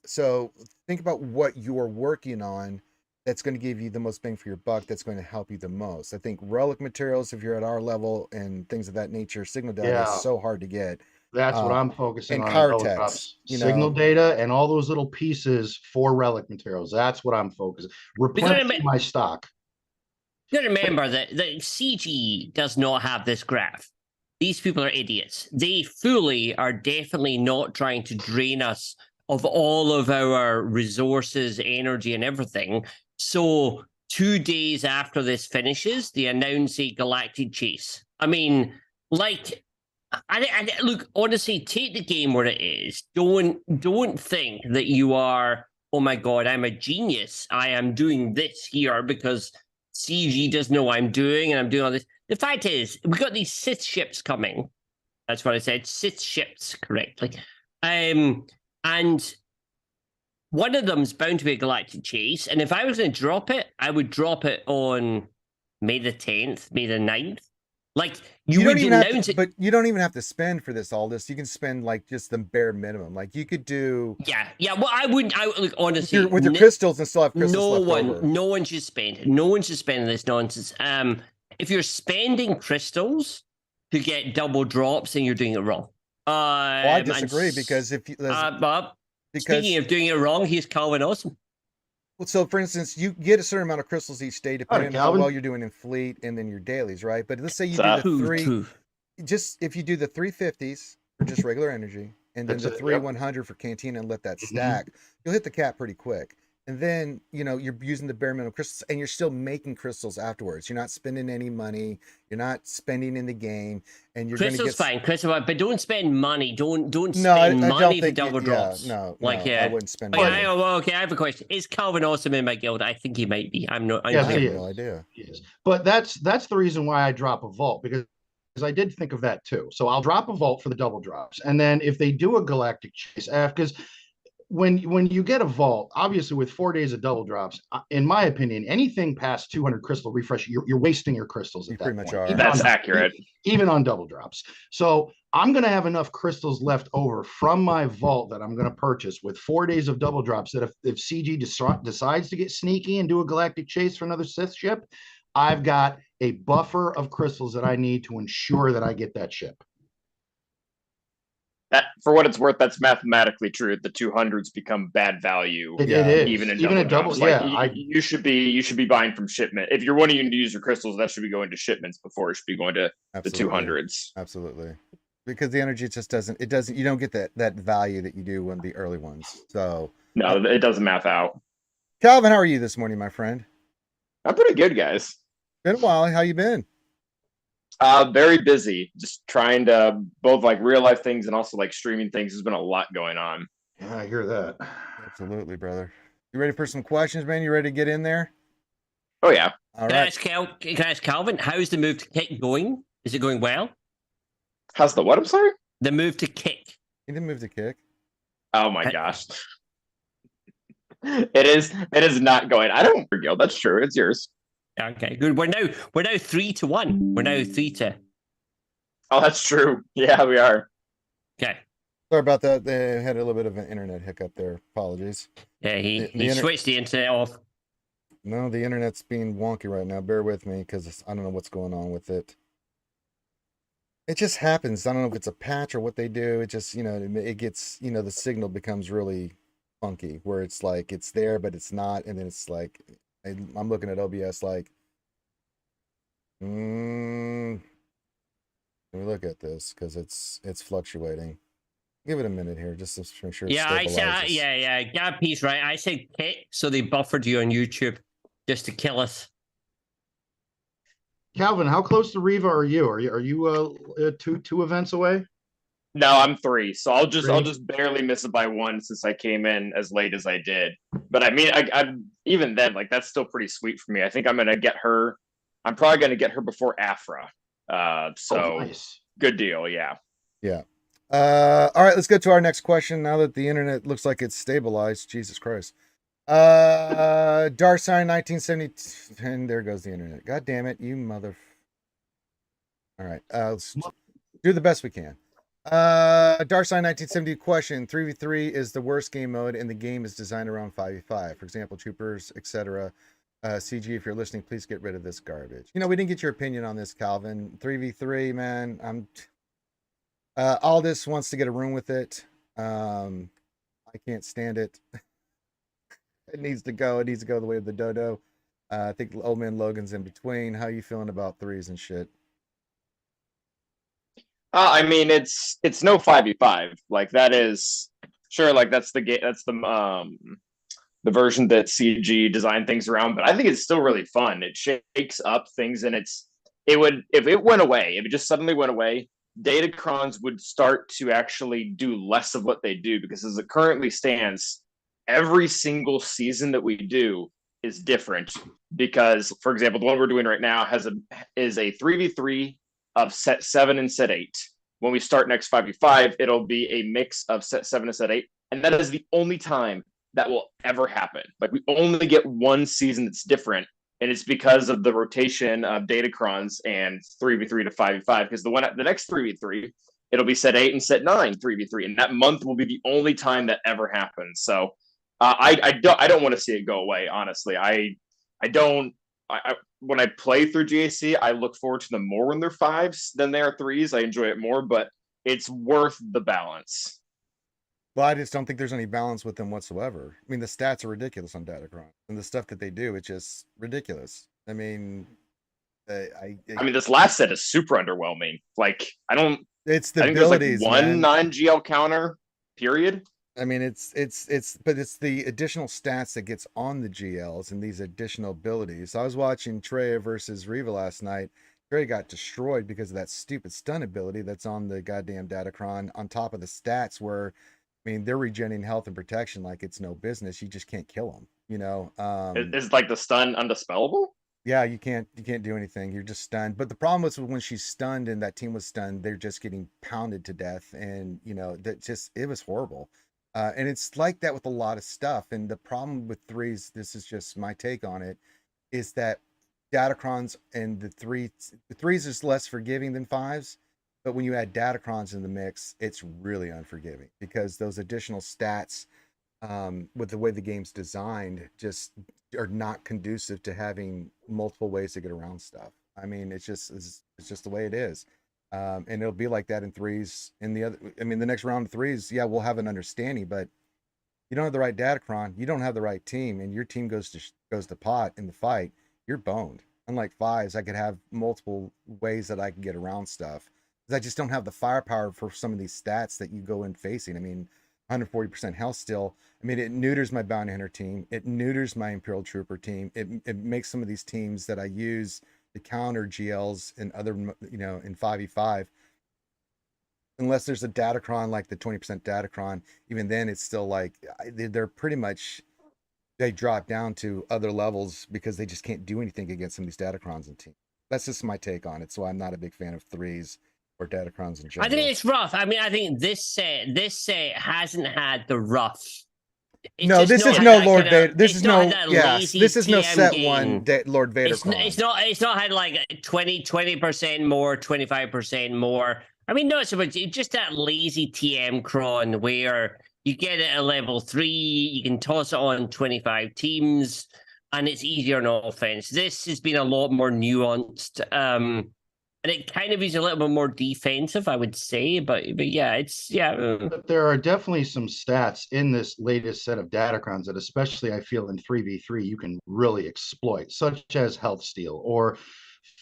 So think about what you're working on that's going to give you the most bang for your buck, that's going to help you the most. I think relic materials, if you're at our level and things of that nature, signal data is so hard to get. That's what I'm focusing and on. Chirotex, Signal data and all those little pieces for relic materials. That's what I'm focusing. Replenishing my stock. You got to remember that CG does not have this graph. These people are idiots. They fully are definitely not trying to drain us of all of our resources, energy, and everything. So 2 days after this finishes, they announce a galactic chase. I mean, like, I look, honestly, take the game where it is. Don't think that you are, oh my god, I'm a genius. I am doing this here because CG doesn't know what I'm doing, and I'm doing all this. The fact is, we got these Sith ships coming. That's what I said, Sith ships, correctly. And one of them's bound to be a galactic chase. And if I was going to drop it, I would drop it on May the 10th, May the 9th. Like, you would announce it. But you don't even have to spend for all this. You can spend like just the bare minimum. Like you could do. Yeah. Well, I wouldn't. Look, honestly, with your crystals and still have crystals left over. No one should spend. No one should spend this nonsense. If you're spending crystals to get double drops, then you're doing it wrong. Well, I disagree because if you, speaking of doing it wrong, he's Calvin Awesome. Well, so for instance, you get a certain amount of crystals each day, depending on how well you're doing in fleet and then your dailies, right? But let's say you do the three, just if you do the 350s for just regular energy, and then the 100 for Cantina and let that stack, you'll hit the cap pretty quick. And then, you know, you're using the bare minimum crystals and you're still making crystals afterwards. You're not spending any money. You're not spending in the game. And you're crystals fine, crystals, but don't spend money. Don't spend money for double drops. No, I wouldn't spend money. Okay, I have a question. Is Calvin Awesome in my guild? I think he might be. I have no idea. Yes. But that's the reason why I drop a vault, because I did think of that too. So I'll drop a vault for the double drops. And then if they do a galactic chase, because when you get a vault, obviously with 4 days of double drops, in my opinion, anything past 200 crystal refresh, you're wasting your crystals. You pretty much are. That's accurate. Even on double drops. So I'm going to have enough crystals left over from my vault that I'm going to purchase with 4 days of double drops, that if CG decides to get sneaky and do a galactic chase for another Sith ship, I've got a buffer of crystals that I need to ensure that I get that ship. That, for what it's worth, that's mathematically true. The 200s become bad value. It is. Even in double. Like, you should be buying from shipment. If you're wanting to use your crystals, that should be going to shipments before it should be going to the 200s. Absolutely. Because the energy just doesn't, you don't get that value that you do in the early ones. So no, it doesn't math out. Calvin, how are you this morning, my friend? I'm pretty good, guys. Been a while. How you been? Very busy. Just trying to both like real life things and also like streaming things. There's been a lot going on. Yeah, I hear that. Absolutely, brother. You ready for some questions, man? You ready to get in there? Oh yeah. All Can right. I ask Calvin, how's the move to kick going? Is it going well? How's the what? I'm sorry? The move to kick. He didn't move to kick. Oh my gosh. It is not going. I don't guild. That's true. It's yours. Okay, good. We're now 3-1. We're now 3-2. Oh, that's true. Yeah, we are. Okay. Sorry about that. They had a little bit of an internet hiccup there. Apologies. Yeah, he switched the internet off. No, the internet's being wonky right now. Bear with me because I don't know what's going on with it. It just happens. I don't know if it's a patch or what they do. It just, it gets, the signal becomes really funky where it's like it's there, but it's not. And then it's like, I'm looking at OBS like, Let me look at this because it's fluctuating. Give it a minute here just to make sure it Yeah, I said, stabilizes. yeah. Gab P's right. I said kick, so they buffered you on YouTube just to kill us. Calvin, how close to Riva are you? Are you two events away? No, I'm 3, so I'll Three? just barely miss it by 1 since I came in as late as I did. But I mean, I'm even then, like, that's still pretty sweet for me. I think I'm gonna get her. I'm probably gonna get her before Afra. So Nice. good deal. Yeah. Yeah. All right, let's get to our next question now that the internet looks like it's stabilized. Jesus Christ. Dark Sign 1970, and there goes the internet. God damn it, you mother. All right, let's do the best we can. Dark Sign 1970 question: 3v3 is the worst game mode, and the game is designed around 5v5. For example, troopers, etc. CG, if you're listening, please get rid of this garbage. You know, we didn't get your opinion on this, Calvin. 3v3, man. Aldous wants to get a room with it. I can't stand it. It needs to go. It needs to go the way of the dodo. I think old man Logan's in between. How you feeling about threes and shit? I mean, it's no 5v5. Like, that is sure. Like, that's the game. That's the version that CG designed things around. But I think it's still really fun. It shakes up things, and it would, if it went away, if it just suddenly went away, Datacrons would start to actually do less of what they do, because as it currently stands, every single season that we do is different. Because, for example, the one we're doing right now is a 3v3 of set 7 and set 8. When we start next 5v5, it'll be a mix of set 7 and set 8. And that is the only time that will ever happen. Like, we only get one season that's different. And it's because of the rotation of Datacrons and 3v3 to 5v5. Because the next 3v3, it'll be set 8 and set 9 3v3. And that month will be the only time that ever happens. So I don't want to see it go away, honestly. When I play through GAC, I look forward to them more when they're 5s than they are 3s. I enjoy it more, but it's worth the balance. Well, I just don't think there's any balance with them whatsoever. I mean, the stats are ridiculous on Datacron, and the stuff that they do, it's just ridiculous. I mean, I mean, this last set is super underwhelming. Like, It's the I think abilities, there's like one man. non-GL counter, period. I mean, but it's the additional stats that gets on the GLs and these additional abilities. I was watching Trey versus Riva last night. Trey got destroyed because of that stupid stun ability that's on the goddamn Datacron on top of the stats where, I mean, they're regenerating health and protection like it's no business. You just can't kill them, you know? Is like the stun undispellable? Yeah, you can't do anything. You're just stunned. But the problem was when she's stunned and that team was stunned, they're just getting pounded to death. And, you know, it was horrible. And it's like that with a lot of stuff. And the problem with threes, this is just my take on it, is that Datacrons and the threes is less forgiving than 5s. But when you add Datacrons in the mix, it's really unforgiving because those additional stats with the way the game's designed just are not conducive to having multiple ways to get around stuff. I mean, it's just the way it is. And it'll be like that in threes. The next round of threes, yeah, we'll have an understanding, but you don't have the right Datacron, you don't have the right team, and your team goes to pot in the fight, you're boned. Unlike 5s, I could have multiple ways that I can get around stuff. Because I just don't have the firepower for some of these stats that you go in facing. I mean, 140% health still. I mean, it neuters my bounty hunter team. It neuters my Imperial Trooper team. It makes some of these teams that I use to counter GLs and other, you know, in 5v5. Unless there's a Datacron like the 20% Datacron, even then it's still like they're pretty much, they drop down to other levels because they just can't do anything against some of these Datacrons and teams. That's just my take on it. So I'm not a big fan of threes or Datacrons in general. I think it's rough. I mean, I think this set hasn't had the rough. No, this is no Lord Vader. This is no, yes, this is no set one Lord Vader. It's not had like 20% more, 25% more. I mean, no, it's about just that lazy TM cron where you get it at level 3, you can toss it on 25 teams, and it's easier on offense. This has been a lot more nuanced. And it kind of is a little bit more defensive, I would say, but yeah, But there are definitely some stats in this latest set of Datacrons that, especially I feel in 3v3, you can really exploit, such as health steal or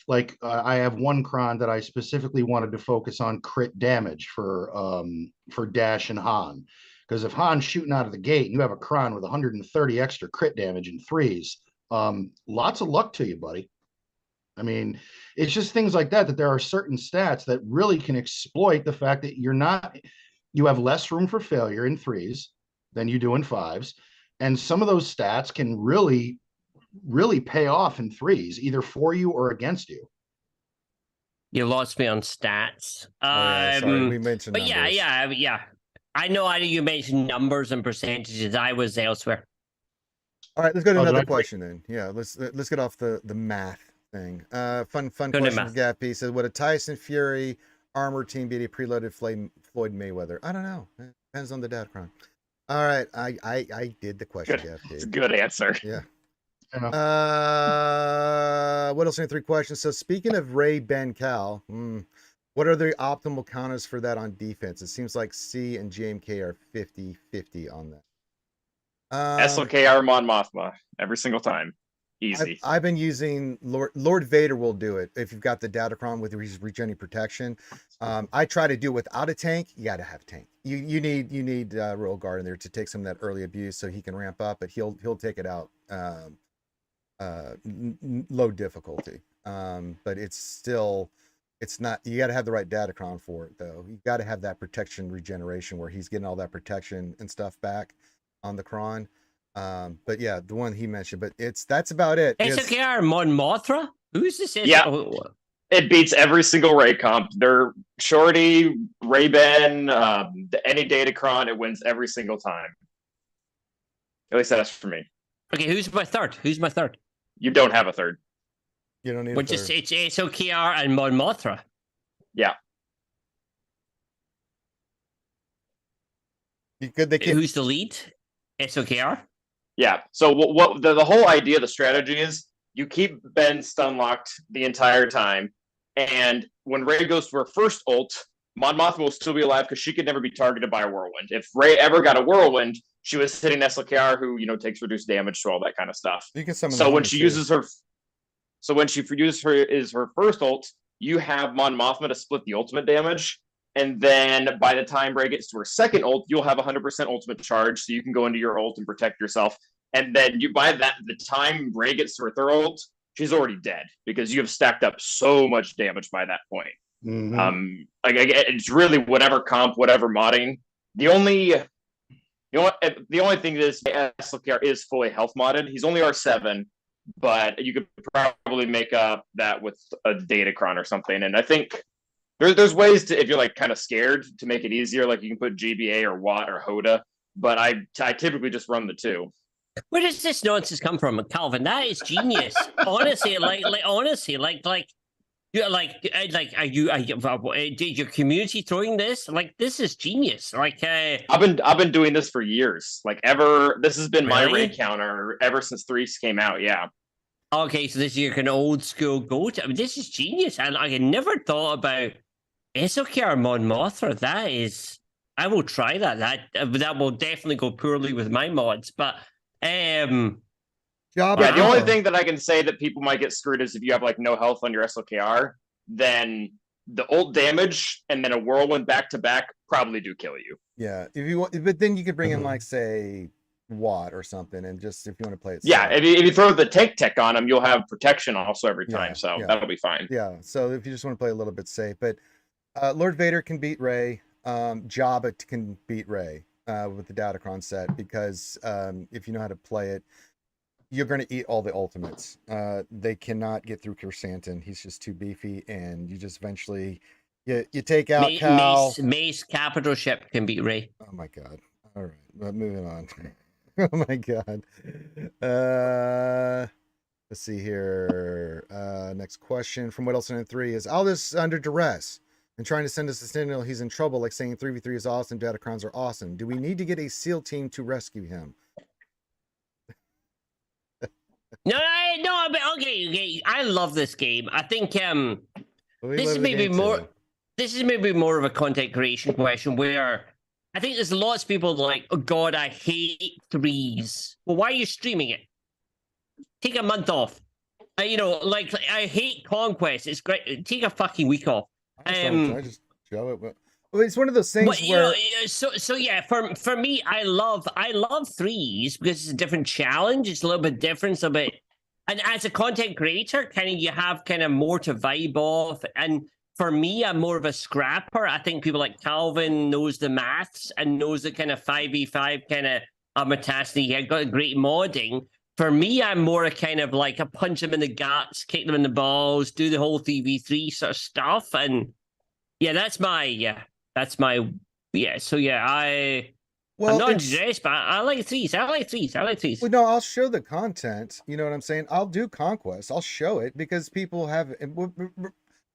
like I have one cron that I specifically wanted to focus on crit damage for Dash and Han. Because if Han's shooting out of the gate and you have a cron with 130 extra crit damage in threes, lots of luck to you, buddy. I mean, it's just things like that, that there are certain stats that really can exploit the fact that you have less room for failure in threes than you do in fives. And some of those stats can really, really pay off in threes, either for you or against you. You lost me on stats. Sorry, we mentioned but numbers. yeah. I know you mentioned numbers and percentages. I was elsewhere. All right, let's go to another question then. Yeah, let's get off the math thing. Fun question from Gappy. Says, would a Tyson Fury armor team be a preloaded Floyd Mayweather? I don't know. It depends on the Datacron. All right, I did the question, Gappy. It's a good answer. Yeah. What else? 3 questions. So speaking of Ray, Ben, Cal, what are the optimal counters for that on defense? It seems like C and JMK are 50-50 on that. SLKR Mon Mothma every single time. Easy. I've been using Lord Vader will do it if you've got the Datacron with regenerating protection. I try to do it without a tank. You got to have a tank. You need Royal Guard in there to take some of that early abuse so he can ramp up, but he'll take it out low difficulty. But it's not. You got to have the right Datacron for it though. You got to have that protection regeneration where he's getting all that protection and stuff back on the Kron. But yeah, the one he mentioned, but that's about it. SOKR Mon Mothra? Who's this? Yeah, it beats every single Ray comp. They're Shorty, Ray-Ben, any Datacron, it wins every single time. At least that's for me. Okay, who's my third? You don't have a third. You don't need a third. It's SOKR and Mon Mothra. Yeah. Who's the lead? SOKR? Yeah. So what the whole idea, the strategy is you keep Ben stun locked the entire time, and when Ray goes to her first ult, Mon Mothma will still be alive because she could never be targeted by a whirlwind. If Ray ever got a whirlwind, she was hitting SLKR, who takes reduced damage to all that kind of stuff. You can summon so when she uses her first ult, you have Mon Mothma to split the ultimate damage. And then by the time Ray gets to her second ult, you'll have 100% ultimate charge, so you can go into your ult and protect yourself. And then the time Ray gets to her third ult, she's already dead because you have stacked up so much damage by that point. Mm-hmm. It's really whatever comp, whatever modding. The only thing is SLKR is fully health modded. He's only R7, but you could probably make up that with a Datacron or something. And I think there's ways to, if you're kind of scared, to make it easier. Like you can put GBA or Watt or Hoda, but I typically just run the two. Where does this nonsense come from, Calvin? That is genius. Honestly, honestly, are your community throwing this? This is genius. Mm-hmm. I've been doing this for years. This has been my Ray counter ever since 3 came out. Yeah. Okay, so this is your kind of old school go-to. I mean, this is genius. And I had never thought about SOKR Mon Mothra. I will try that. That will definitely go poorly with my mods. But the only thing that I can say that people might get screwed is if you have no health on your SLKR, then the ult damage and then a whirlwind back to back probably do kill you. Yeah, if you want, but then you could bring in say Watt or something, and just if you want to play it. Yeah, if you throw the tank tech on him, you'll have protection also every time, so that'll be fine. Yeah, so if you just want to play a little bit safe, but Lord Vader can beat Ray, Jabba can beat Ray with the Datacron set because if you know how to play it, you're going to eat all the ultimates. They cannot get through Kirsantan. He's just too beefy, and you just eventually you take out Cal. Mace Capital Ship can beat Ray. Oh my god! All right, but moving on. Oh my god. Let's see here. Next question from What Else in 3 is Aldous under duress and trying to send us a signal he's in trouble, like saying 3v3 is awesome, Datacrons are awesome. Do we need to get a SEAL team to rescue him? No, but okay. I love this game. I think this is maybe more of a content creation question where I think there's lots of people oh God, I hate threes. Well, why are you streaming it? Take a month off. You know, like I hate Conquest. It's great. Take a fucking week off. I just show it. But well, it's one of those things But where so yeah, for me, I love threes because it's a different challenge. It's a little bit different, so but and as a content creator, kind of you have kind of more to vibe off. And for me, I'm more of a scrapper. I think people like Calvin knows the maths and knows the kind of 5v5 kind of metacity. He got great modding. For me, I'm more a kind of like a punch them in the guts, kick them in the balls, do the whole 3v3 sort of stuff. And yeah, that's my yeah. So yeah, I'm not dressed, but I like threes. I like threes. well, no, I'll show the content. You know what I'm saying? I'll do Conquest. I'll show it because people have.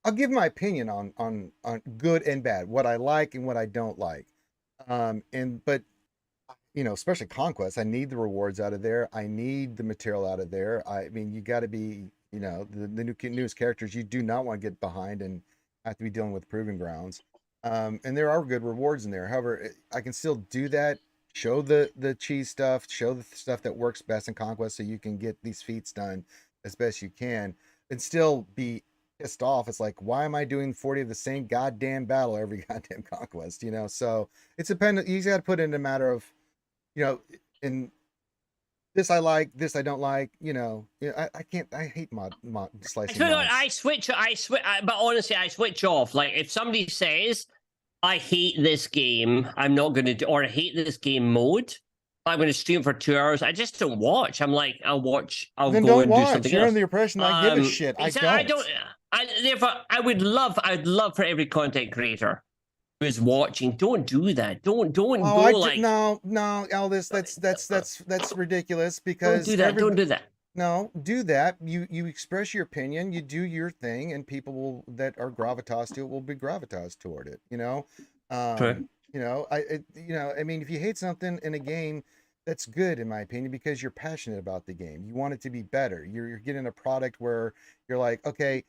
I'll give my opinion on good and bad, what I like and what I don't like. But you know, especially Conquest, I need the rewards out of there. I need the material out of there. I mean, you got to be, you know, the newest characters. You do not want to get behind and have to be dealing with proving grounds. And there are good rewards in there. However, I can still do that. Show the cheese stuff. Show the stuff that works best in Conquest, so you can get these feats done as best you can, and still be pissed off. It's like, why am I doing 40 of the same goddamn battle every goddamn Conquest? You know, so it's dependent. You got to put it in a matter of, you know, in this I like, this I don't like. You know, I can't. I hate mod slicing. I switch. But honestly, I switch off. Like if somebody says, "I hate this game," I'm not going to do, or I hate this game mode. I'm going to stream for 2 hours. I just don't watch. I'm like, I'll watch. I'll then go don't and watch. do something You're else. under the impression I give a shit. I don't. Therefore, I'd love for every content creator who is watching. Don't do that. Don't go like. No, Aldous. That's ridiculous because don't do that. Don't do that. No, do that. You express your opinion. You do your thing, and people that are gravitas to it will be gravitas toward it. You know. You know, I mean, if you hate something in a game, that's good in my opinion because you're passionate about the game. You want it to be better. You're getting a product where you're like, okay,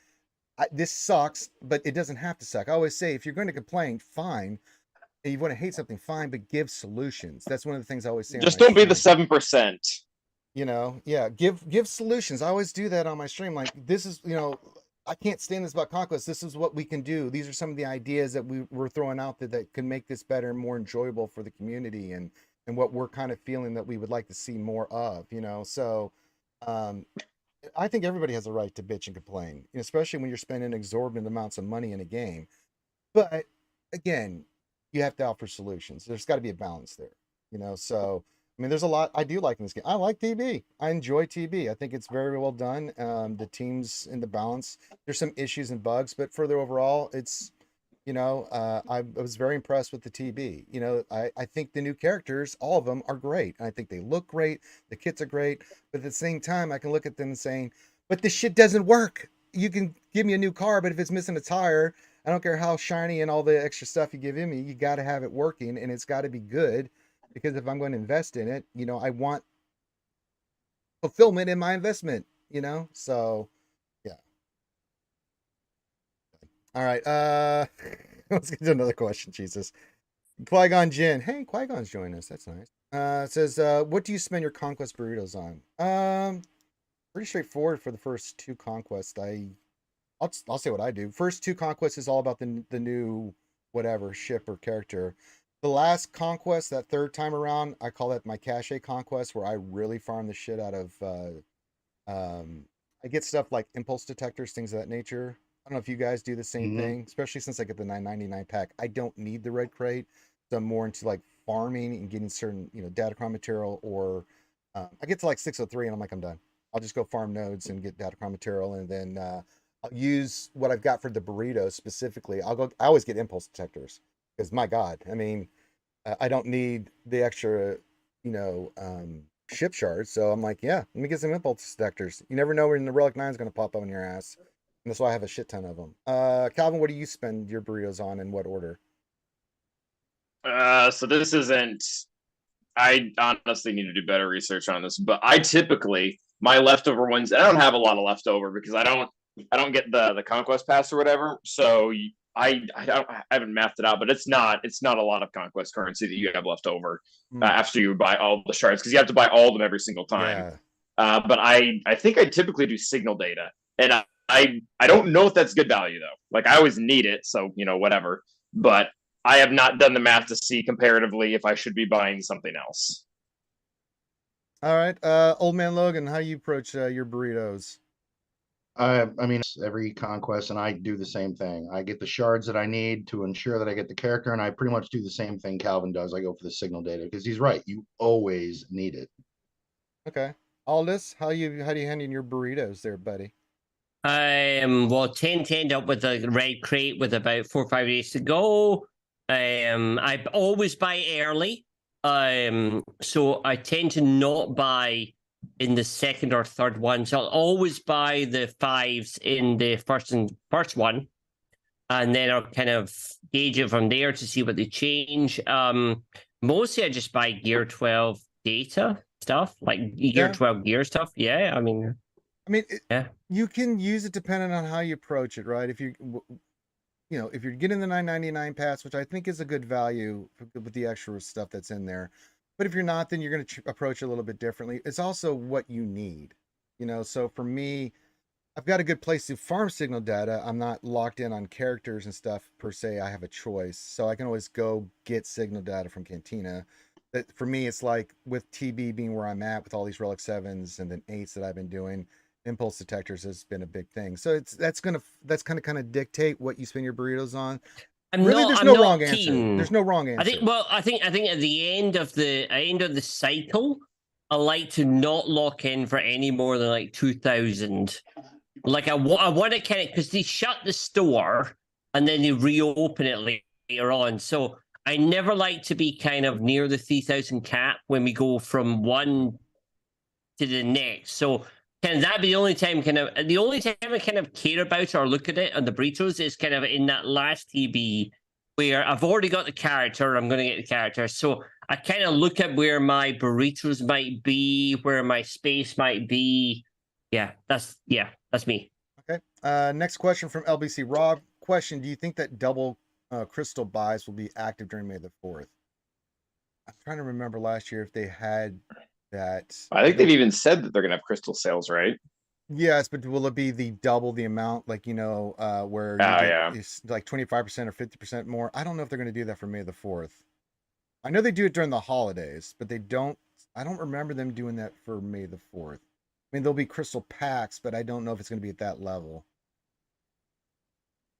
this sucks, but it doesn't have to suck. I always say, if you're going to complain, fine. If you want to hate something, fine, but give solutions. That's one of the things I always say. Just don't be the 7%. You know, yeah, give solutions. I always do that on my stream. Like, this is, you know, I can't stand this about Conquest. This is what we can do. These are some of the ideas that we're throwing out there that can make this better and more enjoyable for the community, and what we're kind of feeling that we would like to see more of, you know. So I think everybody has a right to bitch and complain, especially when you're spending exorbitant amounts of money in a game. But again, you have to offer solutions. There's got to be a balance there, you know. So I mean, there's a lot I do like in this game. I like TB. I enjoy TB. I think it's very well done. The teams in the balance. There's some issues and bugs, but further overall, it's, you know, I was very impressed with the TB. You know, I think the new characters, all of them, are great. I think they look great. The kits are great. But at the same time, I can look at them saying, but this shit doesn't work. You can give me a new car, but if it's missing a tire, I don't care how shiny and all the extra stuff you give me, you got to have it working, and it's got to be good. Because if I'm going to invest in it, you know, I want fulfillment in my investment, you know? So, yeah. All right. Let's get to another question, Jesus. Qui-Gon Jinn. Hey, Qui-Gon's joining us. That's nice. It says, what do you spend your Conquest burritos on? Pretty straightforward for the first two Conquests. I'll say what I do. First two Conquests is all about the new whatever ship or character. The last Conquest, that third time around, I call that my cache Conquest, where I really farm the shit out of, I get stuff like impulse detectors, things of that nature. I don't know if you guys do the same thing, especially since I get the 999 pack. I don't need the red crate, so I'm more into like farming and getting certain, you know, datacron material, or I get to like 603 and I'm like, I'm done. I'll just go farm nodes and get datacron material, and then I'll use what I've got for the burritos specifically. I always get impulse detectors. Because my God, I mean, I don't need the extra, you know, ship shards. So I'm like, yeah, let me get some impulse detectors. You never know when the Relic 9 is going to pop up on your ass. And that's why I have a shit ton of them. Calvin, what do you spend your burritos on, in what order? So this isn't, I honestly need to do better research on this, but I typically, my leftover ones, I don't have a lot of leftover because I don't get the Conquest pass or whatever. So I haven't mathed it out, but it's not a lot of Conquest currency that you have left over after you buy all the shards, because you have to buy all of them every single time. But I think I typically do signal data, and I don't know if that's good value though. Like I always need it, so whatever. But I have not done the math to see comparatively if I should be buying something else. All right, Old Man Logan, how you approach your burritos? I mean, every conquest, and I do the same thing. I get the shards that I need to ensure that I get the character, and I pretty much do the same thing Calvin does. I go for the signal data because he's right. You always need it. Okay, Aldous, how do you handle your burritos there, buddy? Well, 10 to end up with a red crate with about 4 or 5 days to go. I always buy early. So I tend to not buy in the second or third one. So I'll always buy the 5s in the first one. And then I'll kind of gauge it from there to see what they change. Mostly I just buy Gear 12 data stuff, like Gear 12 gear stuff. Yeah, I mean, yeah, you can use it depending on how you approach it, right? If if you're getting the $9.99 pass, which I think is a good value with the extra stuff that's in there, but if you're not, then you're going to approach it a little bit differently. It's also what you need, So for me, I've got a good place to farm signal data. I'm not locked in on characters and stuff per se. I have a choice, so I can always go get signal data from Cantina. But for me, it's like with TB being where I'm at with all these Relic 7s and then 8s that I've been doing. Impulse detectors has been a big thing, so that's gonna kind of dictate what you spend your burritos on. There's no wrong answer. There's no wrong answer. I think at the end of the cycle, I like to not lock in for any more than like 2,000. Like I want to kind of, because they shut the store and then they reopen it later on, so I never like to be kind of near the 3,000 cap when we go from one to the next. So can that be the only time I kind of care about or look at it on the burritos is kind of in that last TB where I've already got the character, I'm going to get the character. So I kind of look at where my burritos might be, where my space might be. Yeah, that's me. Okay. Next question from LBC Rob. Question: do you think that double crystal buys will be active during May the 4th? I'm trying to remember last year if they had that. I think they've even said that they're gonna have crystal sales, right? Yes, but will it be the double the amount, like where it's like 25% or 50% more? I don't know if they're going to do that for May the 4th. I know they do it during the holidays, but I don't remember them doing that for May the 4th. I mean, there'll be crystal packs, but I don't know if it's going to be at that level.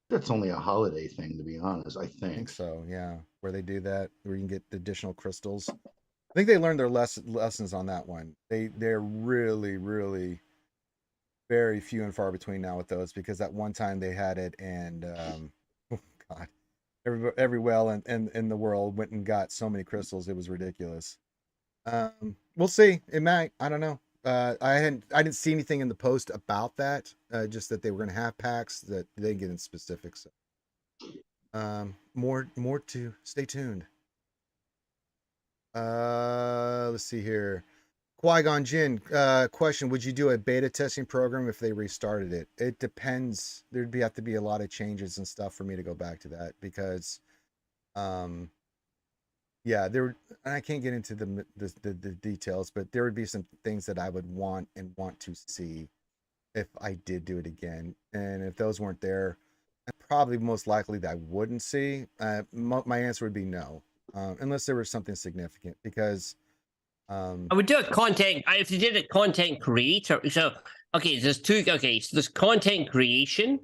That's only a holiday thing, to be honest. I think so. Yeah, where they do that, where you can get additional crystals. I think they learned their lessons on that one. They're really, really very few and far between now with those, because that one time they had it, and oh God, every well in the world went and got so many crystals, it was ridiculous. We'll see. It might. I don't know. I didn't see anything in the post about that. Just that they were going to have packs. That they didn't get in specifics. More to stay tuned. Let's see here. Qui-Gon Jinn, question: would you do a beta testing program if they restarted it? It depends. There'd have to be a lot of changes and stuff for me to go back to that, because yeah, and I can't get into the details, but there would be some things that I would want to see if I did do it again. And if those weren't there, probably most likely that I wouldn't see. My answer would be no, unless there was something significant, because I would do a content, if you did a content creator. So there's content creation,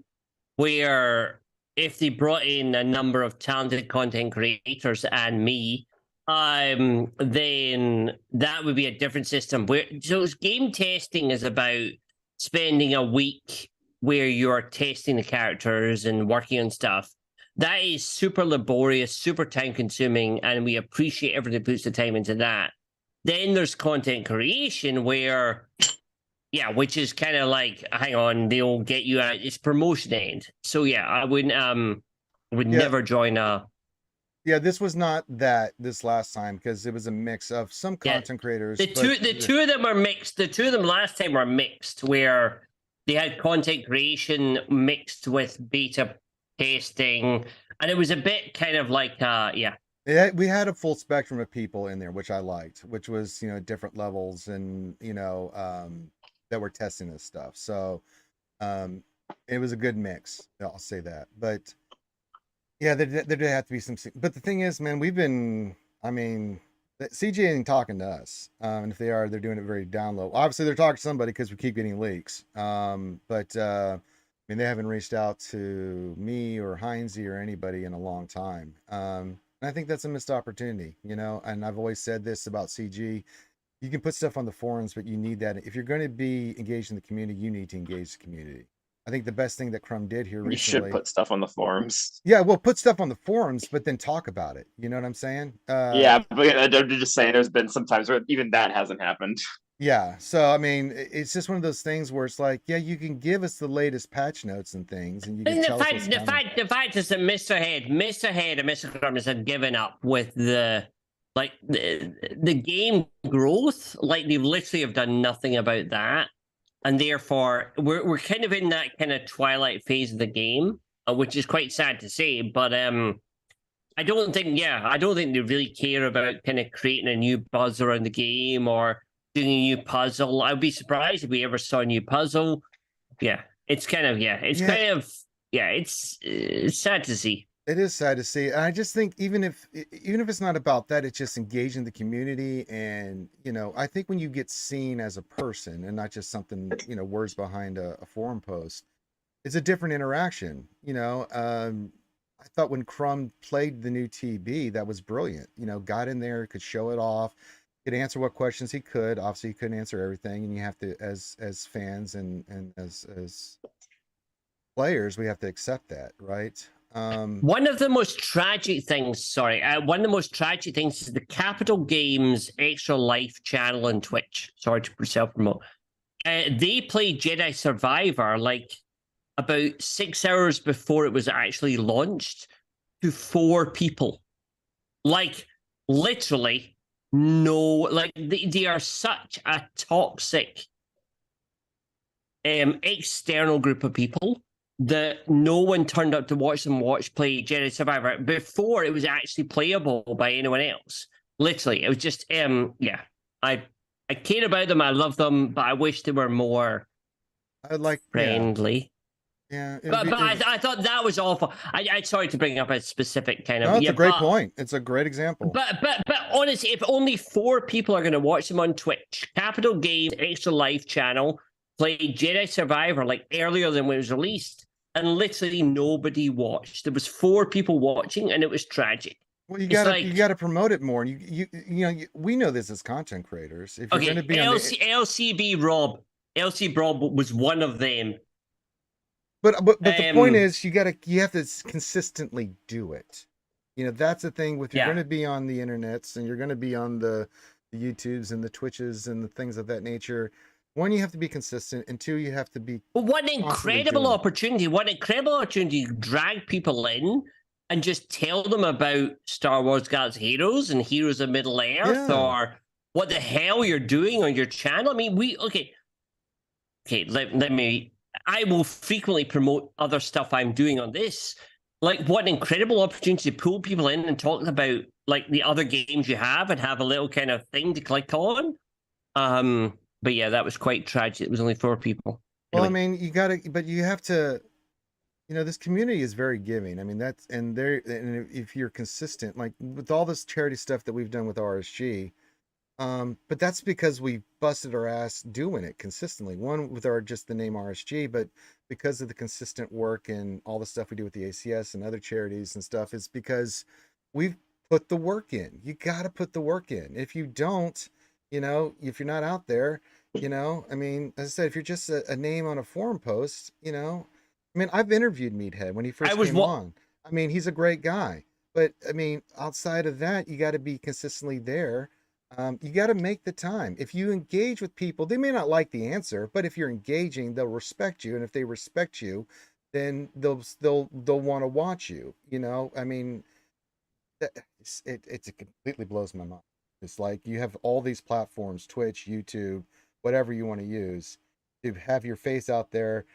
where if they brought in a number of talented content creators and me, then that would be a different system. So game testing is about spending a week where you're testing the characters and working on stuff. That is super laborious, super time consuming, and we appreciate everyone who puts the time into that. Then there's content creation where, which is kind of like, hang on, they'll get you out. It's promotion end. So yeah, I wouldn't, never join a. Yeah, this was not that this last time, because it was a mix of some content creators. The two of them are mixed. The two of them last time were mixed, where they had content creation mixed with beta testing, and it was a bit kind of like, We had a full spectrum of people in there, which I liked, which was, different levels and, that were testing this stuff. So um, it was a good mix. I'll say that. But yeah, there did have to be some. But the thing is, man, I mean, CG ain't talking to us. And if they are, they're doing it very down low. Obviously, they're talking to somebody because we keep getting leaks. But I mean, they haven't reached out to me or Heinze or anybody in a long time. And I think that's a missed opportunity, and I've always said this about CG. You can put stuff on the forums, but you need that. If you're going to be engaged in the community, you need to engage the community. I think the best thing that Crumb did here You should recently. put stuff on the forums. Yeah, well, put stuff on the forums, but then talk about it. You know what I'm saying? Yeah, but I'm just saying there's been some times where even that hasn't happened. Yeah. So I mean, it's just one of those things where it's like, yeah, you can give us the latest patch notes and things, and you can And tell us what's coming. the fact is that Mr. Head and Mr. Crumbs have given up with the game growth. Like they literally have done nothing about that, and therefore we're kind of in that kind of twilight phase of the game, which is quite sad to say. But I don't think they really care about kind of creating a new buzz around the game or doing a new puzzle. I'd be surprised if we ever saw a new puzzle. Yeah, it's kind of it's sad to see. It is sad to see. And I just think even if it's not about that, it's just engaging the community. And, I think when you get seen as a person and not just something, words behind a forum post, it's a different interaction. I thought when Crumb played the new TB, that was brilliant. Got in there, could show it off, could answer what questions he could. Obviously, he couldn't answer everything, and you have to, as fans and as players, we have to accept that, right? One of the most tragic things, is the Capital Games Extra Life channel on Twitch. Sorry to self-promote. They played Jedi Survivor like about 6 hours before it was actually launched to 4 people. Like, literally, they are such a toxic external group of people that no one turned up to watch play Jedi Survivor before it was actually playable by anyone else. Literally, it was just I care about them, I love them, but I wish they were more friendly. Yeah, but I thought that was awful. I sorry to bring up a specific kind of. No, it's a great point. It's a great example. But honestly, if only 4 people are going to watch them on Twitch, Capital Games Extra Life channel played Jedi Survivor like earlier than when it was released, and literally nobody watched. There was 4 people watching, and it was tragic. Well, you gotta promote it more. And we know this as content creators. If you're going to be LCB Rob was one of them. But the point is, you have to consistently do it. That's the thing with you're going to be on the internets and you're going to be on the YouTubes and the Twitches and the things of that nature. 1, you have to be consistent, and 2, you have to be. Well, what an incredible opportunity! What an incredible opportunity to drag people in and just tell them about Star Wars Galaxy Heroes and Heroes of Middle Earth, or what the hell you're doing on your channel. I mean, let me. I will frequently promote other stuff I'm doing on this. Like, what an incredible opportunity to pull people in and talk about like the other games you have and have a little kind of thing to click on. But yeah, that was quite tragic. It was only 4 people. Well, anyway. I mean, but you have to, this community is very giving. I mean, and if you're consistent, like with all this charity stuff that we've done with RSG, but that's because we busted our ass doing it consistently. 1, with just the name RSG, but because of the consistent work and all the stuff we do with the ACS and other charities and stuff, is because we've put the work in. You got to put the work in. If you don't, if you're not out there, I mean, as I said, if you're just a name on a forum post, I mean, I've interviewed Meathead when he first came on. I mean, he's a great guy, but I mean, outside of that, you got to be consistently there. You got to make the time. If you engage with people, they may not like the answer, but if you're engaging, they'll respect you. And if they respect you, then they'll want to watch you. I mean, it completely blows my mind. It's like you have all these platforms, Twitch, YouTube, whatever you want to use, to have your face out there,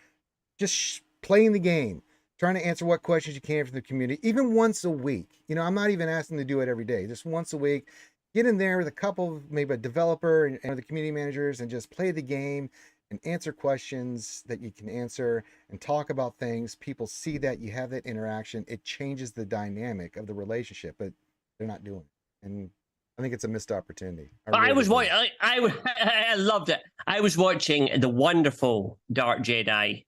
just playing the game. trying to answer what questions you can from the community, even once a week. You know, I'm not even asking to do it every day, just once a week. Get in there with a couple, maybe a developer and the community managers, and just play the game and answer questions that you can answer and talk about things. People see that you have that interaction. It changes the dynamic of the relationship, but they're not doing it. And I think it's a missed opportunity. I loved it. I was watching the wonderful Dark Jedi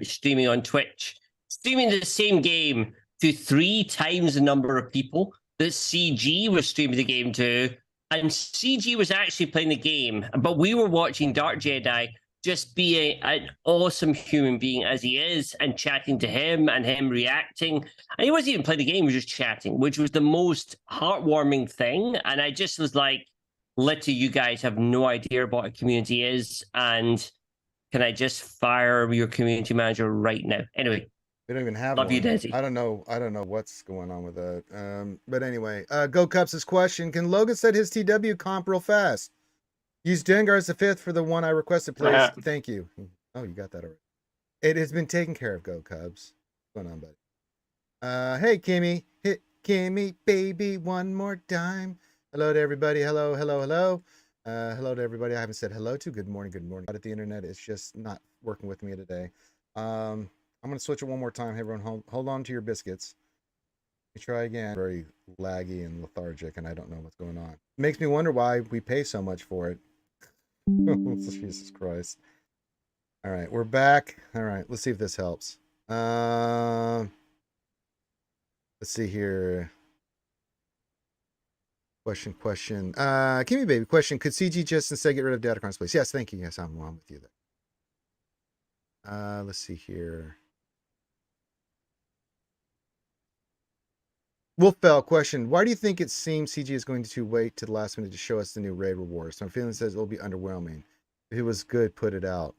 streaming on Twitch, streaming the same game to 3 times the number of people that CG was streaming the game to. And CG was actually playing the game, but we were watching Dark Jedi just being an awesome human being as he is, and chatting to him and him reacting. And he wasn't even playing the game, he was just chatting, which was the most heartwarming thing. And I just was like, literally, you guys have no idea what a community is. And can I just fire your community manager right now? Anyway. We don't even have Love one. you, Desi. I don't know what's going on with that. But anyway, Go Cups' question: can Logan set his TW comp real fast? Use Dengar as the 5th for the one I requested, please. Thank you. Oh, you got that already. It has been taken care of, Go Cubs. What's going on, buddy? Hey, Kimmy. Hit Kimmy, baby, one more time. Hello to everybody. Hello. Hello to everybody I haven't said hello to. Good morning. Out at the internet, it's just not working with me today. I'm going to switch it one more time. Hey, everyone, hold on to your biscuits. Let me try again. Very laggy and lethargic, and I don't know what's going on. It makes me wonder why we pay so much for it. Jesus Christ. All right, we're back. All right, let's see if this helps. Let's see here. Question. Kimmy baby, question. Could CG just instead get rid of Datacrons, please? Yes, thank you. Yes, I'm with you there. Let's see here. Wolfbell question: why do you think it seems CG is going to wait to the last minute to show us the new raid rewards? My feeling says it'll be underwhelming. If it was good, put it out.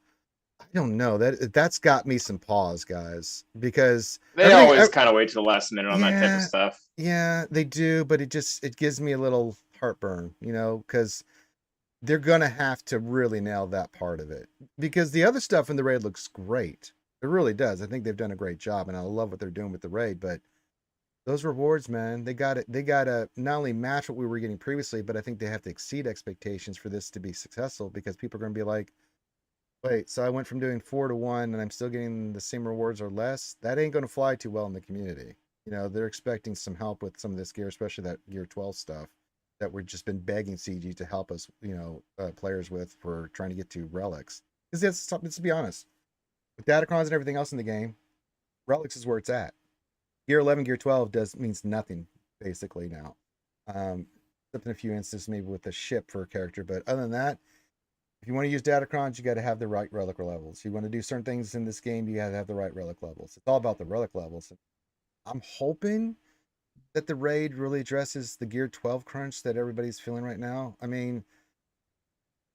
I don't know. That's got me some pause, guys, because they always kind of wait to the last minute on that type of stuff. Yeah, they do, but it gives me a little heartburn, you know, because they're gonna have to really nail that part of it, because the other stuff in the raid looks great. It really does. I think they've done a great job, and I love what they're doing with the raid, but those rewards, man, they got to not only match what we were getting previously, but I think they have to exceed expectations for this to be successful, because people are going to be like, wait, so I went from doing 4 to 1 and I'm still getting the same rewards or less? That ain't going to fly too well in the community. You know, they're expecting some help with some of this gear, especially that Gear 12 stuff that we've just been begging CG to help us, you know, players with, for trying to get to relics. Because let's be honest, with Datacrons and everything else in the game, relics is where it's at. Gear 11, Gear 12 means nothing basically now. Except in a few instances, maybe with a ship for a character, but other than that, if you want to use Datacrons, you got to have the right relic levels. You want to do certain things in this game, you got to have the right relic levels. It's all about the relic levels. I'm hoping that the raid really addresses the Gear 12 crunch that everybody's feeling right now. I mean,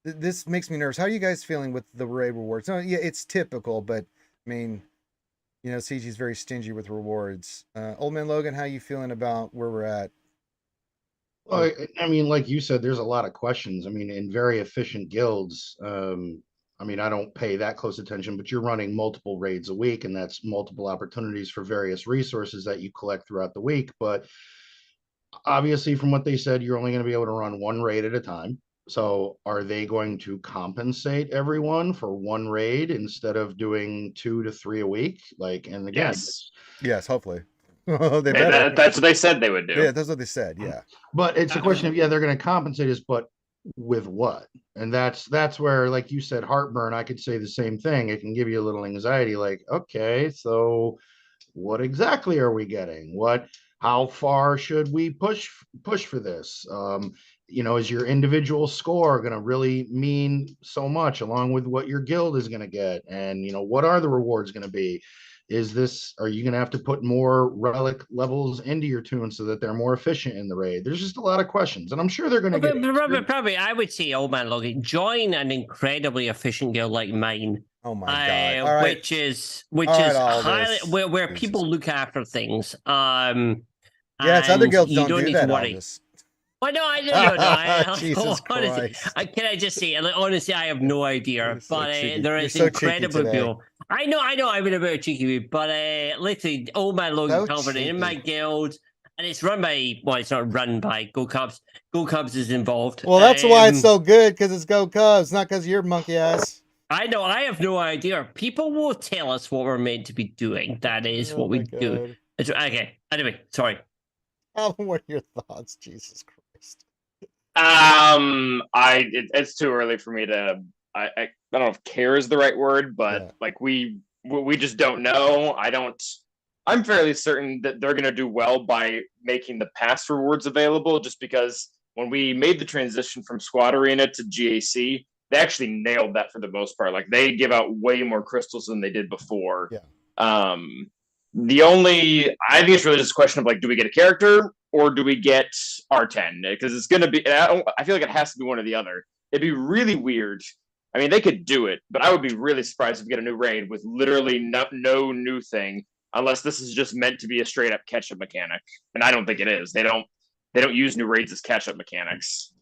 this makes me nervous. How are you guys feeling with the raid rewards? No, yeah, it's typical, but I mean, you know, CG's very stingy with rewards. Old Man Logan, how you feeling about where we're at? Well, I mean, like you said, there's a lot of questions. I mean, in very efficient guilds, I mean, I don't pay that close attention, but you're running multiple raids a week, and that's multiple opportunities for various resources that you collect throughout the week. But obviously, from what they said, you're only going to be able to run 1 raid at a time. So are they going to compensate everyone for 1 raid instead of doing 2 to 3 a week? Like, and again, yes, hopefully. That's what they said they would do. Yeah, that's what they said. Yeah, but it's a question of, yeah, they're going to compensate us, but with what? And that's where, like you said, heartburn. I could say the same thing. It can give you a little anxiety. Like, okay, so what exactly are we getting? How far should we push for this? You know, is your individual score going to really mean so much, along with what your guild is going to get? And, you know, what are the rewards going to be? Are you going to have to put more relic levels into your tunes so that they're more efficient in the raid? There's just a lot of questions, and I'm sure they're going to get probably, I would say, Old Man Logan, join an incredibly efficient guild like mine. Oh my god! Which is highly where people look after things. Yes, other guilds don't do that. Well, no, I don't know. Jesus honestly, Christ. can I just say, honestly, I have no idea. So but cheeky. there is You're so incredible cheeky people. I know, I've been a bit cheeky, but literally, Old Man Logan So Calvert in my cheeky. guild, and it's run by, well, it's not run by Go Cubs. Go Cubs is involved. Well, that's why it's so good, because it's Go Cubs, not because of your monkey ass. I know, I have no idea. People will tell us what we're meant to be doing. That is what we do. It's, okay, anyway, sorry. Alan, what are your thoughts? Jesus Christ. It's too early for me to. I don't know if care is the right word, but Yeah. like we just don't know. I'm fairly certain that they're going to do well by making the pass rewards available, just because when we made the transition from Squad Arena to GAC, they actually nailed that for the most part. Like they give out way more crystals than they did before. Yeah. I think it's really just a question of like, do we get a character or do we get R10? Because it's going to be, I feel like it has to be one or the other. It'd be really weird. I mean, they could do it, but I would be really surprised if we get a new raid with literally no new thing, unless this is just meant to be a straight up catch up mechanic. And I don't think it is. They don't use new raids as catch up mechanics.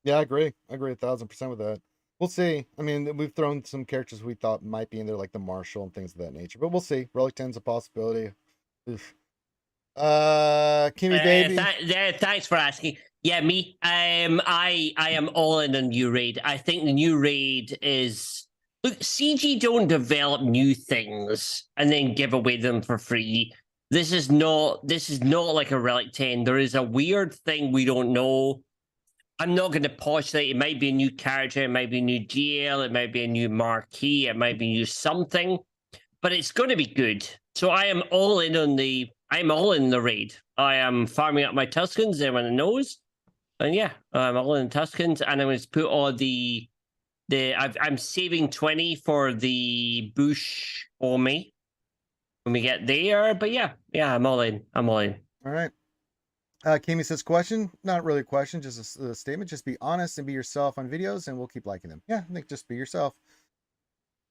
Yeah, I agree. I agree 1,000% with that. We'll see. I mean, we've thrown some characters we thought might be in there, like the Marshal and things of that nature, but we'll see. Relic 10's a possibility. Oof. Kimmy baby. Thanks for asking. Yeah, me. I am all in on new raid. I think the new raid is, look, CG don't develop new things and then give away them for free. This is not like a Relic 10. There is a weird thing we don't know. I'm not going to postulate. It might be a new character. It might be a new GL. It might be a new marquee. It might be new something, but it's going to be good. So I am all in on the. I'm all in the raid. I am farming up my Tuscans. Everyone knows, and yeah, I'm all in Tuscans, and I'm going to put all the. I'm saving 20 for the bush army when we get there. But yeah, I'm all in. I'm all in. All right. Kimmy says, question, not really a question, just a statement. Just be honest and be yourself on videos, and we'll keep liking them. Yeah, I think just be yourself.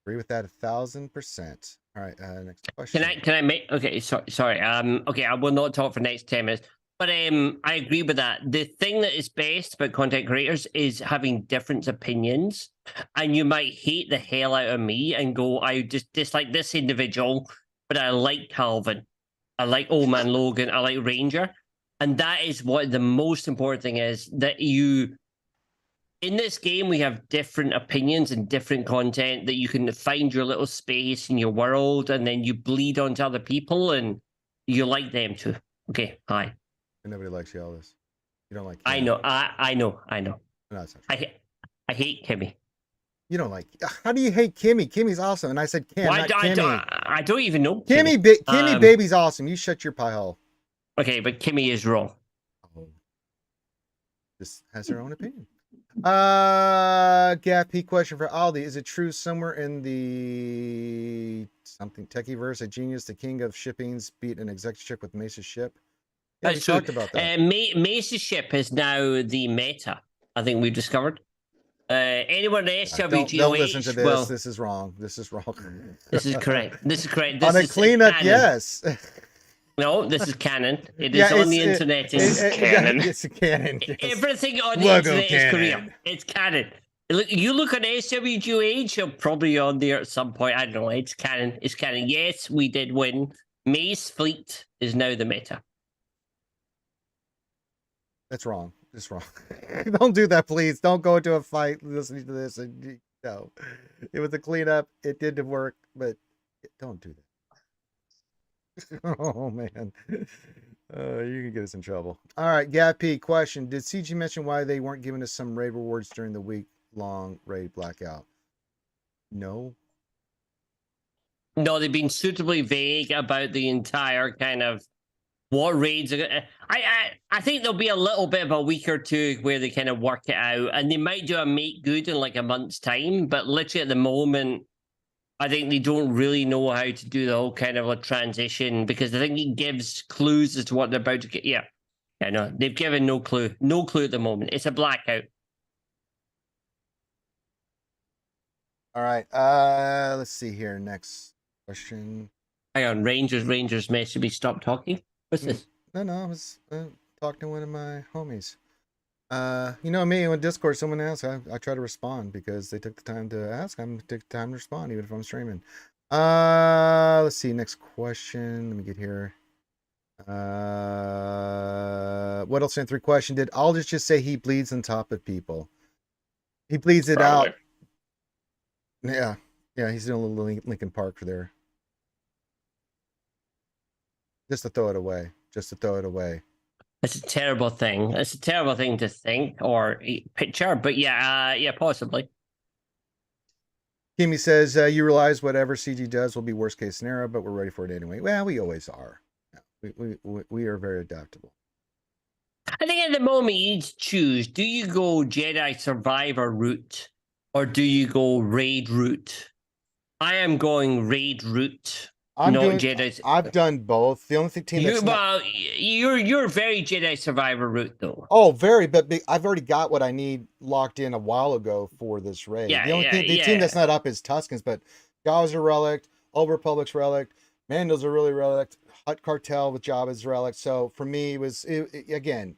Agree with that 1,000%. All right, next question. Can I make? Okay, sorry. Okay, I will not talk for the next 10 minutes. But I agree with that. The thing that is best about content creators is having different opinions, and you might hate the hell out of me and go, I just dislike this individual, but I like Calvin, I like Old Man Logan, I like Ranger. And that is what the most important thing is, that you, in this game, we have different opinions and different content that you can find your little space in your world, and then you bleed onto other people and you like them too. Okay, hi. Nobody likes you, Elvis. You don't like Kimmy. I know. No, that's not true. I hate Kimmy. You don't like. How do you hate Kimmy? Kimmy's awesome. And I said Kim, not Kimmy. I don't even know Kimmy. Kimmy baby's awesome. You shut your pie hole. Okay, but Kimmy is wrong. Oh. Just has her own opinion. Gap P question for Aldi. Is it true somewhere in the something techie verse, a genius, the king of shippings, beat an executive with Mesa's ship? Yeah, we talked about that. Mesa's ship is now the meta, I think we've discovered. Anyone at SWGOH... Don't listen to this. Well, this is wrong. This is wrong. This is correct. This is correct. On a cleanup, yes. No, this is canon. It is on the internet. It's canon. It's a canon. Yes. Everything on the internet is Korean. It's canon. Look, you look on SWGOH, you're probably on there at some point. I don't know. It's canon. It's canon. Yes, we did win. May's fleet is now the meta. That's wrong. That's wrong. Don't do that, please. Don't go into a fight listening to this. No, it was a cleanup. It did work, but don't do that. Oh man, you can get us in trouble. All right, Gappy question: did CG mention why they weren't giving us some raid rewards during the week-long raid blackout? No. No, they've been suitably vague about the entire kind of what raids are. I think there'll be a little bit of a week or two where they kind of work it out, and they might do a make good in like a month's time. But literally at the moment, I think they don't really know how to do the whole kind of a transition, because I think it gives clues as to what they're about to get. Yeah, no, they've given no clue at the moment. It's a blackout. All right, let's see here. Next question. Hang on, Rangers message me stop talking. What's this? No, I was talking to one of my homies. You know me, when Discord someone asks, I try to respond because they took the time to ask. I'm take the time to respond even if I'm streaming. Let's see. Next question. Let me get here. What else in 3 question? Did Aldrich just say he bleeds on top of people? He bleeds it Probably. out. Yeah. Yeah, he's doing a little Lincoln Park for there. Just to throw it away. Just to throw it away. It's a terrible thing. It's a terrible thing to think or picture, but yeah, possibly. Kimi says, you realize whatever CG does will be worst case scenario, but we're ready for it anyway. Well, we always are. We are very adaptable. I think at the moment you need to choose. Do you go Jedi Survivor route or do you go raid route? I am going raid route. I've done both. The only team that's you're very Jedi Survivor route though. Oh, very, but I've already got what I need locked in a while ago for this raid. Yeah, the only team that's not up is Tuscans, but Jawas are relic, Old Republic's relic, Mandals are really relic, Hut Cartel with Jabba's relic. So for me, again,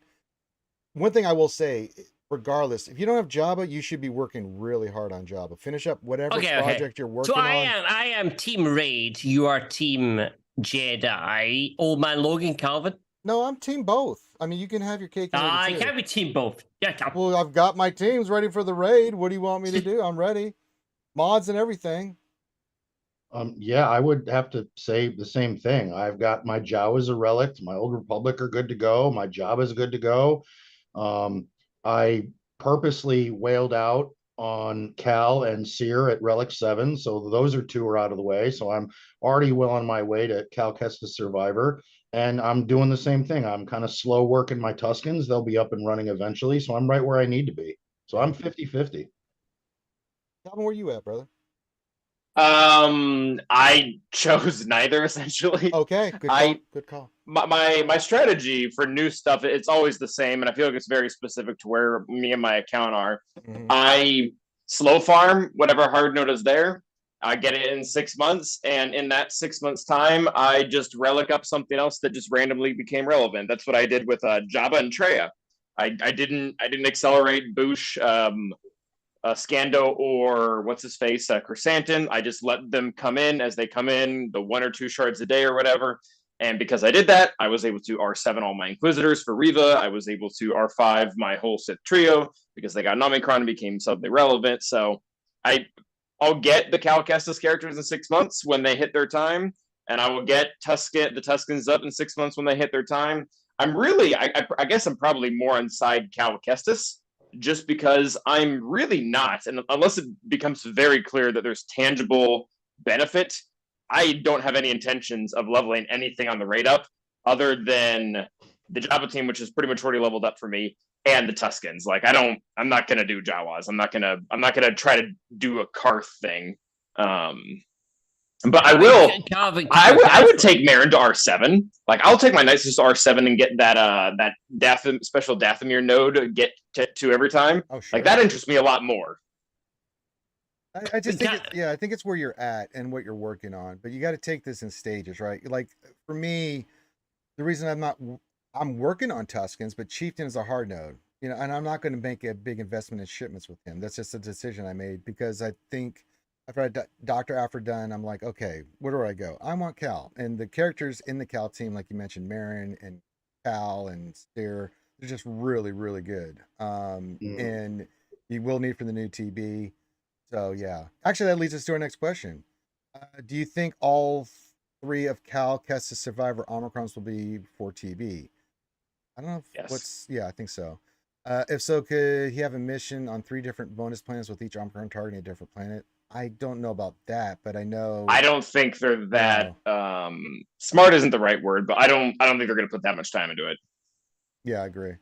one thing I will say, regardless, if you don't have Jabba, you should be working really hard on Jabba. Finish up whatever project you're working on. So I am team raid. You are team Jedi. Old man Logan, Calvin. No, I'm team both. I mean, you can have your cake and eat it too. I can't be team both. Yeah, well, I've got my teams ready for the raid. What do you want me to do? I'm ready. Mods and everything. Yeah, I would have to say the same thing. I've got my Jawas a relic. My Old Republic are good to go. My Jabba's good to go. I purposely whaled out on Cal and Seer at Relic 7. So those two are out of the way. So I'm already well on my way to Cal Kestis Survivor. And I'm doing the same thing. I'm kind of slow working my Tuscans. They'll be up and running eventually. So I'm right where I need to be. So I'm 50-50. Tell me where you at, brother. I chose neither essentially. Okay, good call. Good call. My strategy for new stuff, it's always the same, and I feel like it's very specific to where me and my account are. Mm-hmm. I slow farm whatever hard node is there. I get it in 6 months, and in that 6 months time, I just relic up something else that just randomly became relevant. That's what I did with Jabba and Treya. I didn't accelerate Boosh, Scando, or what's his face, Chrysanthemum. I just let them come in as they come in, the 1 or 2 shards a day or whatever. And because I did that, I was able to R7 all my Inquisitors for Reva. I was able to R5 my whole Sith trio because they got Nomicron and became suddenly relevant. So I'll get the Cal Kestis characters in 6 months when they hit their time, and I will get the Tuscans up in 6 months when they hit their time. I'm really, I guess I'm probably more inside Cal Kestis, just because I'm really not, and unless it becomes very clear that there's tangible benefit, I don't have any intentions of leveling anything on the raid up other than the Jabba team, which is pretty much already leveled up for me, and the Tuscans. Like I'm not gonna do Jawas. I'm not gonna try to do a Karth thing. But I will. I would take Marin to R7. Like I'll take my Nisus to R7 and get that special Dathomir node to get to every time. Oh, sure. Like that interests me a lot more. I just think, I think it's where you're at and what you're working on. But you got to take this in stages, right? Like for me, the reason I'm working on Tuscans, but Chieftain is a hard node, and I'm not going to make a big investment in shipments with him. That's just a decision I made because I think after I Dr. After done, I'm like, okay, where do I go? I want Cal, and the characters in the Cal team, like you mentioned, Marin and Cal and Steer, they're just really, really good. And you will need for the new TB. So yeah, actually that leads us to our next question. Do you think all 3 of Cal Kestis Survivor Omicrons will be for TB? I don't know. I think so. If so, could he have a mission on 3 different bonus planets with each Omicron targeting a different planet? I don't know about that, but I know. I don't think they're that smart. Isn't the right word, but I don't think they're going to put that much time into it. Yeah, I agree.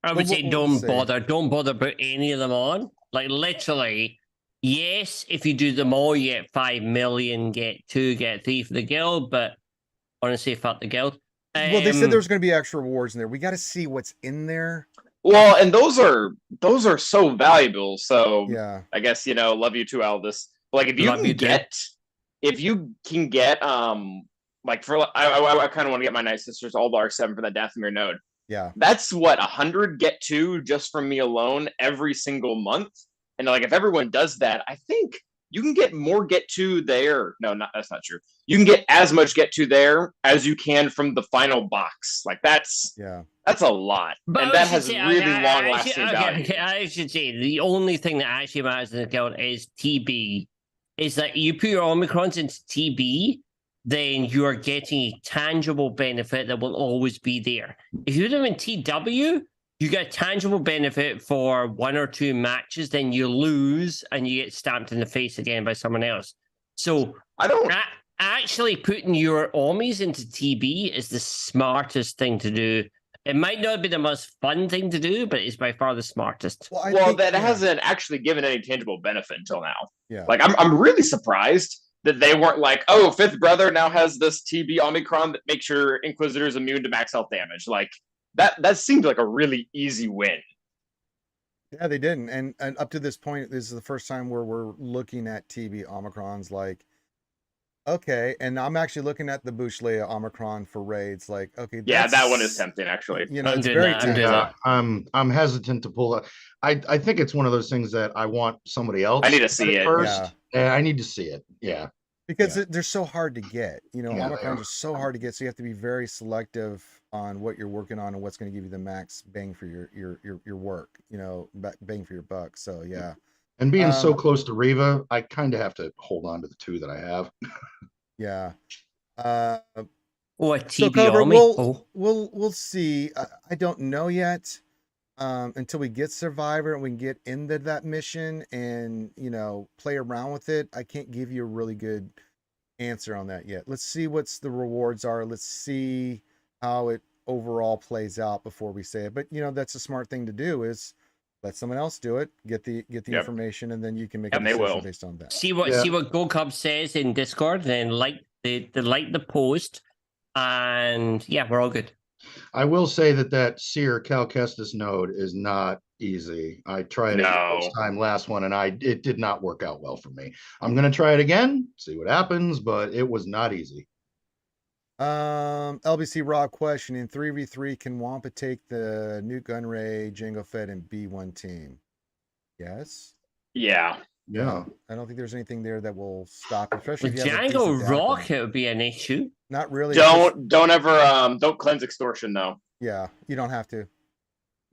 I would say don't bother put any of them on. Like literally, yes, if you do them all, you get 5 million, get 2, get 3 for the guild, but honestly, fuck the guild. Well, they said there's going to be extra rewards in there. We got to see what's in there. Well, and those are so valuable. So yeah, I guess love you too, Aldous. Like if you can get like for I kind of want to get my Night Sisters all R7 for that Dathomir node. Yeah. That's what 100 get to just from me alone every single month. And like if everyone does that, I think you can get more get to there. No, not that's not true. You can get as much get to there as you can from the final box. Like that's a lot. But and that has really long lasting value. I should say the only thing that actually matters in the guild is TB. Is that you put your Omicrons into TB, then you are getting a tangible benefit that will always be there. If you do them in TW, you get a tangible benefit for 1 or 2 matches, then you lose and you get stamped in the face again by someone else. So I don't actually putting your Omis into TB is the smartest thing to do. It might not be the most fun thing to do, but it's by far the smartest. Well, that hasn't actually given any tangible benefit until now. Yeah. Like I'm really surprised that they weren't like, oh, Fifth Brother now has this TB Omicron that makes your Inquisitors immune to max health damage. Like that seemed like a really easy win. Yeah, they didn't. And up to this point, this is the first time where we're looking at TB Omicrons like, okay, and I'm actually looking at the Bushleia Omicron for raids. Like, okay, yeah, that one is tempting, actually. You know, it's very tempting. I'm hesitant to pull up. I think it's one of those things that I want somebody else. I need to see it first. Yeah, I need to see it. Yeah, because they're so hard to get. You know, Omicrons are so hard to get, so you have to be very selective on what you're working on and what's going to give you the max bang for your work. You know, bang for your buck. So yeah. And being so close to Riva, I kind of have to hold on to the 2 that I have. Yeah. So Cobra, we'll see. I don't know yet. Until we get Survivor and we can get into that mission and, you know, play around with it, I can't give you a really good answer on that yet. Let's see what's the rewards are. Let's see how it overall plays out before we say it. But, you know, that's a smart thing to do is let someone else do it, get the information, and then you can make a decision based on that. See what Go Cub says in Discord, then like the post, and yeah, we're all good. I will say that Seer Cal Kestis node is not easy. I tried it first time last one, and it did not work out well for me. I'm gonna try it again, see what happens, but it was not easy. LBC Raw question: in 3v3, can Wampa take the Nuke Gunray, Jango Fett, and B1 team? Yes. Yeah. I don't think there's anything there that will stop, especially with if you have Django Rock. It would be an issue. Not really. Don't ever don't cleanse extortion though. Yeah, you don't have to.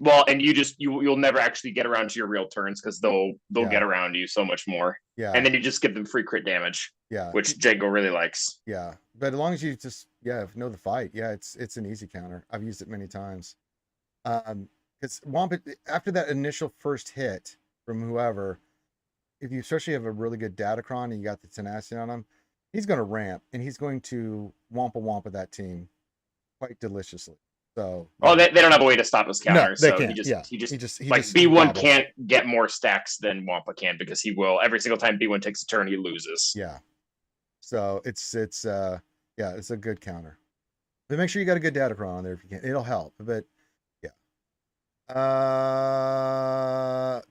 Well, and you'll never actually get around to your real turns because they'll get around you so much more. Yeah. And then you just give them free crit damage. Yeah. Which Django really likes. Yeah. But as long as you just know the fight, it's an easy counter. I've used it many times. It's Wampa after that initial first hit from whoever, if you especially have a really good Datacron and you got the tenacity on him, he's going to ramp and he's going to Wampa that team quite deliciously. So they don't have a way to stop his counter. No, they so can't. he just like B1 can't get more stacks than Wampa can because he will every single time B1 takes a turn he loses. Yeah. So it's a good counter. But make sure you got a good Datacron on there if you can. It'll help. But yeah.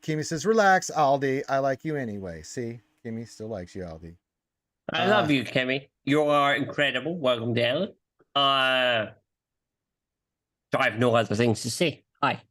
Kimi says, relax, Aldi. I like you anyway. See, Kimi still likes you, Aldi. I love you, Kimi. You are incredible. Welcome down. I have no other things to say. Hi.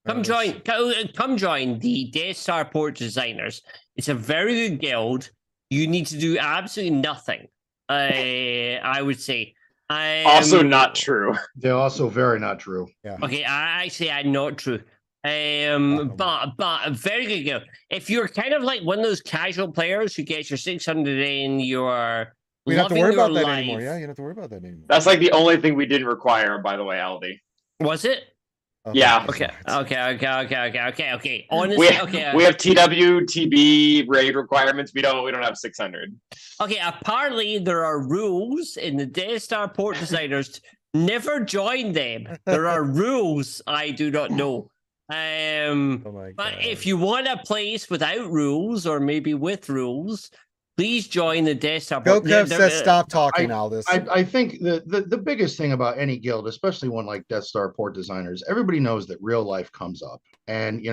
Come join the Death Star Port Designers. It's a very good guild. You need to do absolutely nothing. I would say. Also not true. They're also very not true. Yeah. Okay, I'm not true. But a very good guild. If you're kind of like one of those casual players who gets your 600 in, you're you don't have to worry about that life. anymore. Yeah, you don't have to worry about that anymore. That's like the only thing we didn't require, by the way, Aldi. Was it? Okay. Yeah. Okay. Honestly, we have TW, TB raid requirements. We don't have 600. Okay. Apparently, there are rules in the Death Star Port Designers. Never join them. There are rules I do not know. But if you want a place without rules or maybe with rules, please join the Death Star. Gokev says stop talking, Aldous. I think the biggest thing about any guild, especially one like Death Star Port Designers, everybody knows that real life comes up. And,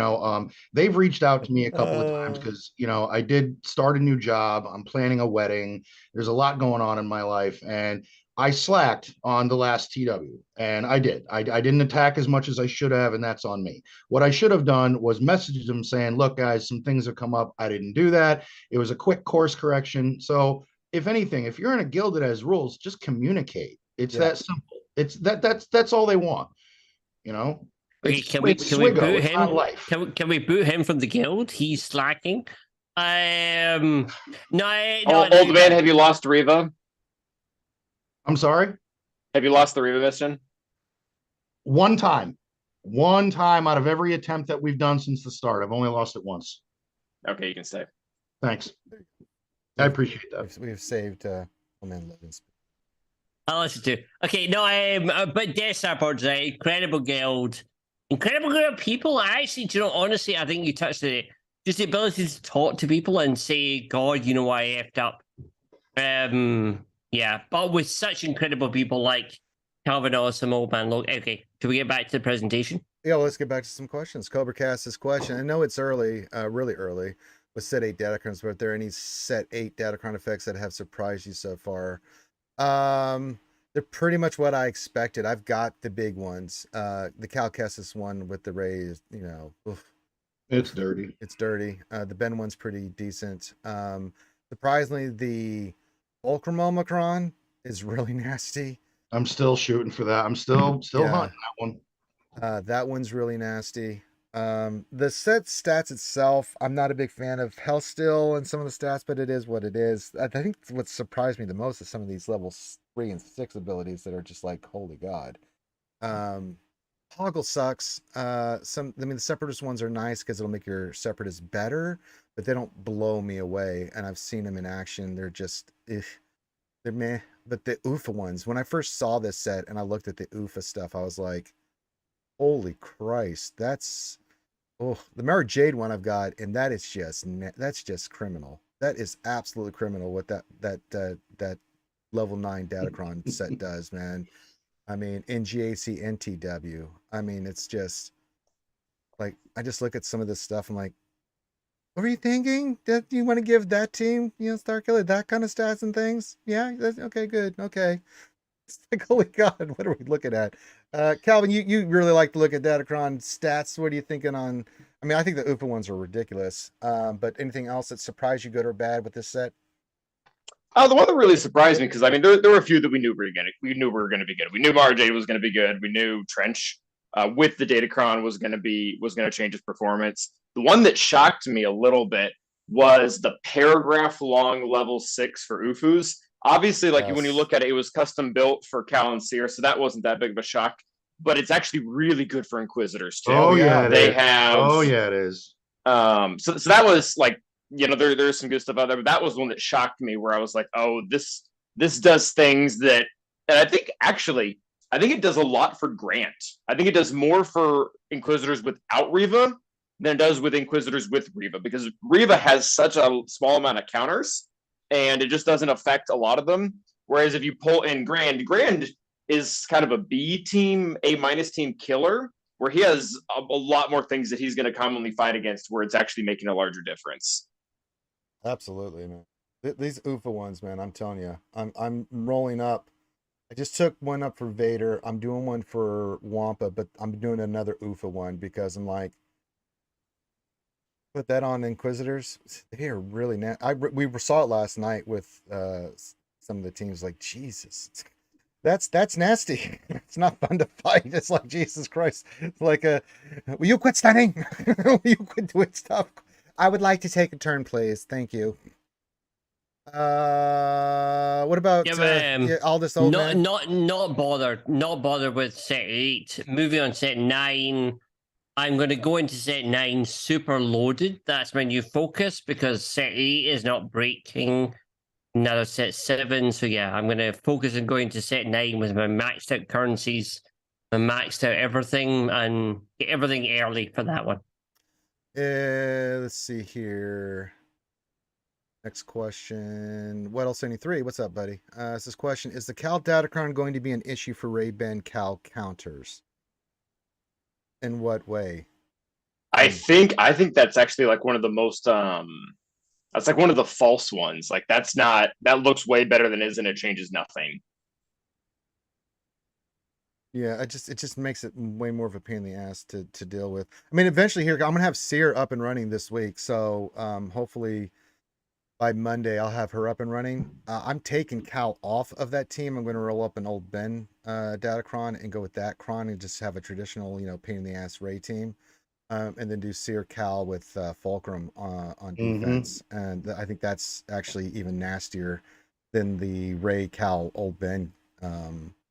they've reached out to me a couple of times because, I did start a new job. I'm planning a wedding. There's a lot going on in my life. And I slacked on the last TW, and I did. I didn't attack as much as I should have, and that's on me. What I should have done was message them saying, "Look, guys, some things have come up. I didn't do that. It was a quick course correction." So, if anything, if you're in a guild that has rules, just communicate. It's Yeah. that simple. It's that's all they want. You know, Okay, it's can we SWGOH, boot it's him? not life. Can we boot him from the guild? He's slacking. No, Old man, have you lost Riva? I'm sorry. Have you lost the Riva mission? One time out of every attempt that we've done since the start. I've only lost it once. Okay, you can stay. Thanks. I appreciate that. We've saved man Logan's. I'll listen to. Okay, no, but Death Support's an incredible guild of people. I actually, do you know, honestly, I think you touched it. Just the ability to talk to people and say, "God, you know, I effed up." Yeah, but with such incredible people like Calvin Awesome, Old Man Logan. Okay, do we get back to the presentation? Yeah, let's get back to some questions. Cobra Cast's question. I know it's early, really early, with set 8 Datacrons, but are there any set 8 Datacron effects that have surprised you so far? They're pretty much what I expected. I've got the big ones. The Cal Kestis one with the rays, you know, oof. It's dirty. It's dirty. The Ben one's pretty decent. Surprisingly, the Fulcrum Omicron is really nasty. I'm still shooting for that. I'm still Yeah. hunting that one. That one's really nasty. The set stats itself, I'm not a big fan of Hellstill and some of the stats, but it is what it is. I think what surprised me the most is some of these level 3 and 6 abilities that are just like, holy God. Hoggle sucks. The Separatist ones are nice because it'll make your Separatist better, but they don't blow me away. And I've seen them in action. They're just, they're meh. But the UFA ones, when I first saw this set and I looked at the UFA stuff, I was like, holy Christ, that's the Mara Jade one I've got, and that is just criminal. That is absolutely criminal what that level 9 Datacron set does, man. I mean, NGAC NTW. I mean, it's just like, I just look at some of this stuff. I'm like, what were you thinking? That you want to give that team, Starkiller, that kind of stats and things? Yeah, that's okay, good, okay. It's like, holy God, what are we looking at? Calvin, you really like to look at Datacron stats. What are you thinking on? I mean, I think the UFA ones are ridiculous. But anything else that surprised you, good or bad, with this set? The one that really surprised me, because I mean, there were a few that we knew we were going to be good. We knew RJ was going to be good. We knew Trench with the Datacron was going to change his performance. The one that shocked me a little bit was the paragraph long level 6 for UFUs. Obviously, like when you look at it, it was custom built for Cal and Seer, so that wasn't that big of a shock. But it's actually really good for Inquisitors too. Oh yeah, they have. Oh yeah, it is. So that was like, there's some good stuff out there, but that was one that shocked me, where I was like, oh, this does things that I think it does a lot for Grant. I think it does more for Inquisitors without Riva than it does with Inquisitors with Riva, because Riva has such a small amount of counters, and it just doesn't affect a lot of them. Whereas if you pull in Grand is kind of a B team, A- team killer, where he has a lot more things that he's going to commonly fight against, where it's actually making a larger difference. Absolutely, man. These UFA ones, man, I'm telling you, I'm rolling up. I just took one up for Vader. I'm doing one for Wampa, but I'm doing another UFA one because I'm like, put that on Inquisitors. They are really we saw it last night with some of the teams. Like, Jesus, that's nasty. It's not fun to fight. It's like, Jesus Christ. It's like will you quit stunning? Will you quit doing stuff? I would like to take a turn, please. Thank you. What about all this old man? Not bothered with set 8. Moving on, set 9. I'm going to go into set 9 super loaded. That's my new focus, because set 8 is not breaking. Another set 7. So yeah, I'm going to focus on going to set 9 with my maxed out currencies, my maxed out everything, and get everything early for that one. Let's see here. Next question. What else? 73. What's up, buddy? This question: is the Cal Datacron going to be an issue for Ray-Ban Cal counters? In what way? I think that's actually like one of the most that's like one of the false ones. Like that looks way better than is, and it changes nothing. Yeah, it just makes it way more of a pain in the ass to deal with. I mean, eventually here I'm gonna have Seer up and running this week, so hopefully by Monday I'll have her up and running. I'm taking Cal off of that team. I'm gonna roll up an old Ben Datacron and go with that cron and just have a traditional, pain in the ass Ray team. And then do Seer Cal with Fulcrum on defense. And I think that's actually even nastier than the Ray Cal Old Ben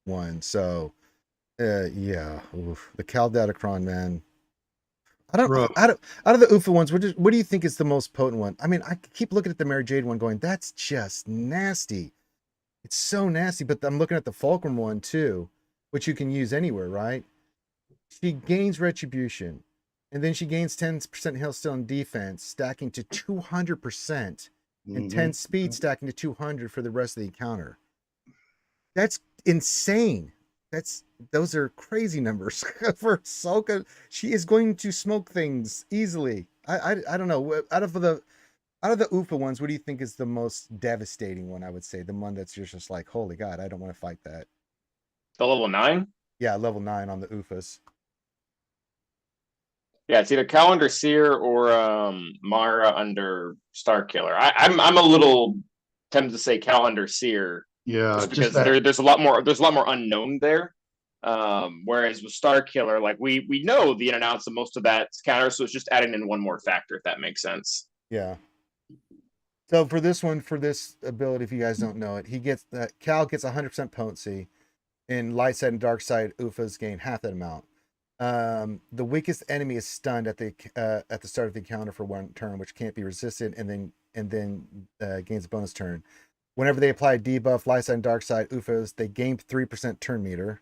one. So yeah, oof. The Cal Datacron, man. I don't Bro, out of the UFA ones, what do you think is the most potent one? I mean, I keep looking at the Mary Jade one, going, that's just nasty. It's so nasty. But I'm looking at the Fulcrum one too, which you can use anywhere, right? She gains retribution, and then she gains 10% health still in defense, stacking to 200%, and 10 speed stacking to 200 for the rest of the encounter. That's insane. Those are crazy numbers for Ahsoka. She is going to smoke things easily. I don't know. Out of the UFA ones, what do you think is the most devastating one? I would say the one that's just like, holy God, I don't want to fight that. The level 9? Yeah, level 9 on the UFAs. Yeah, it's either Cal under Seer or Mara under Starkiller. I'm a little tempted to say Cal under Seer, yeah, just just because that. there's a lot more unknown there. Whereas with Starkiller, like we know the in and outs of most of that counter, so it's just adding in one more factor, if that makes sense. Yeah. So for this one, for this ability, if you guys don't know it, he gets Cal gets 100% potency, and light side and dark side UFAs gain half that amount. The weakest enemy is stunned at the start of the encounter for one turn, which can't be resisted, and then gains a bonus turn. Whenever they apply a debuff, light side and dark side UFAs, they gain 3% turn meter.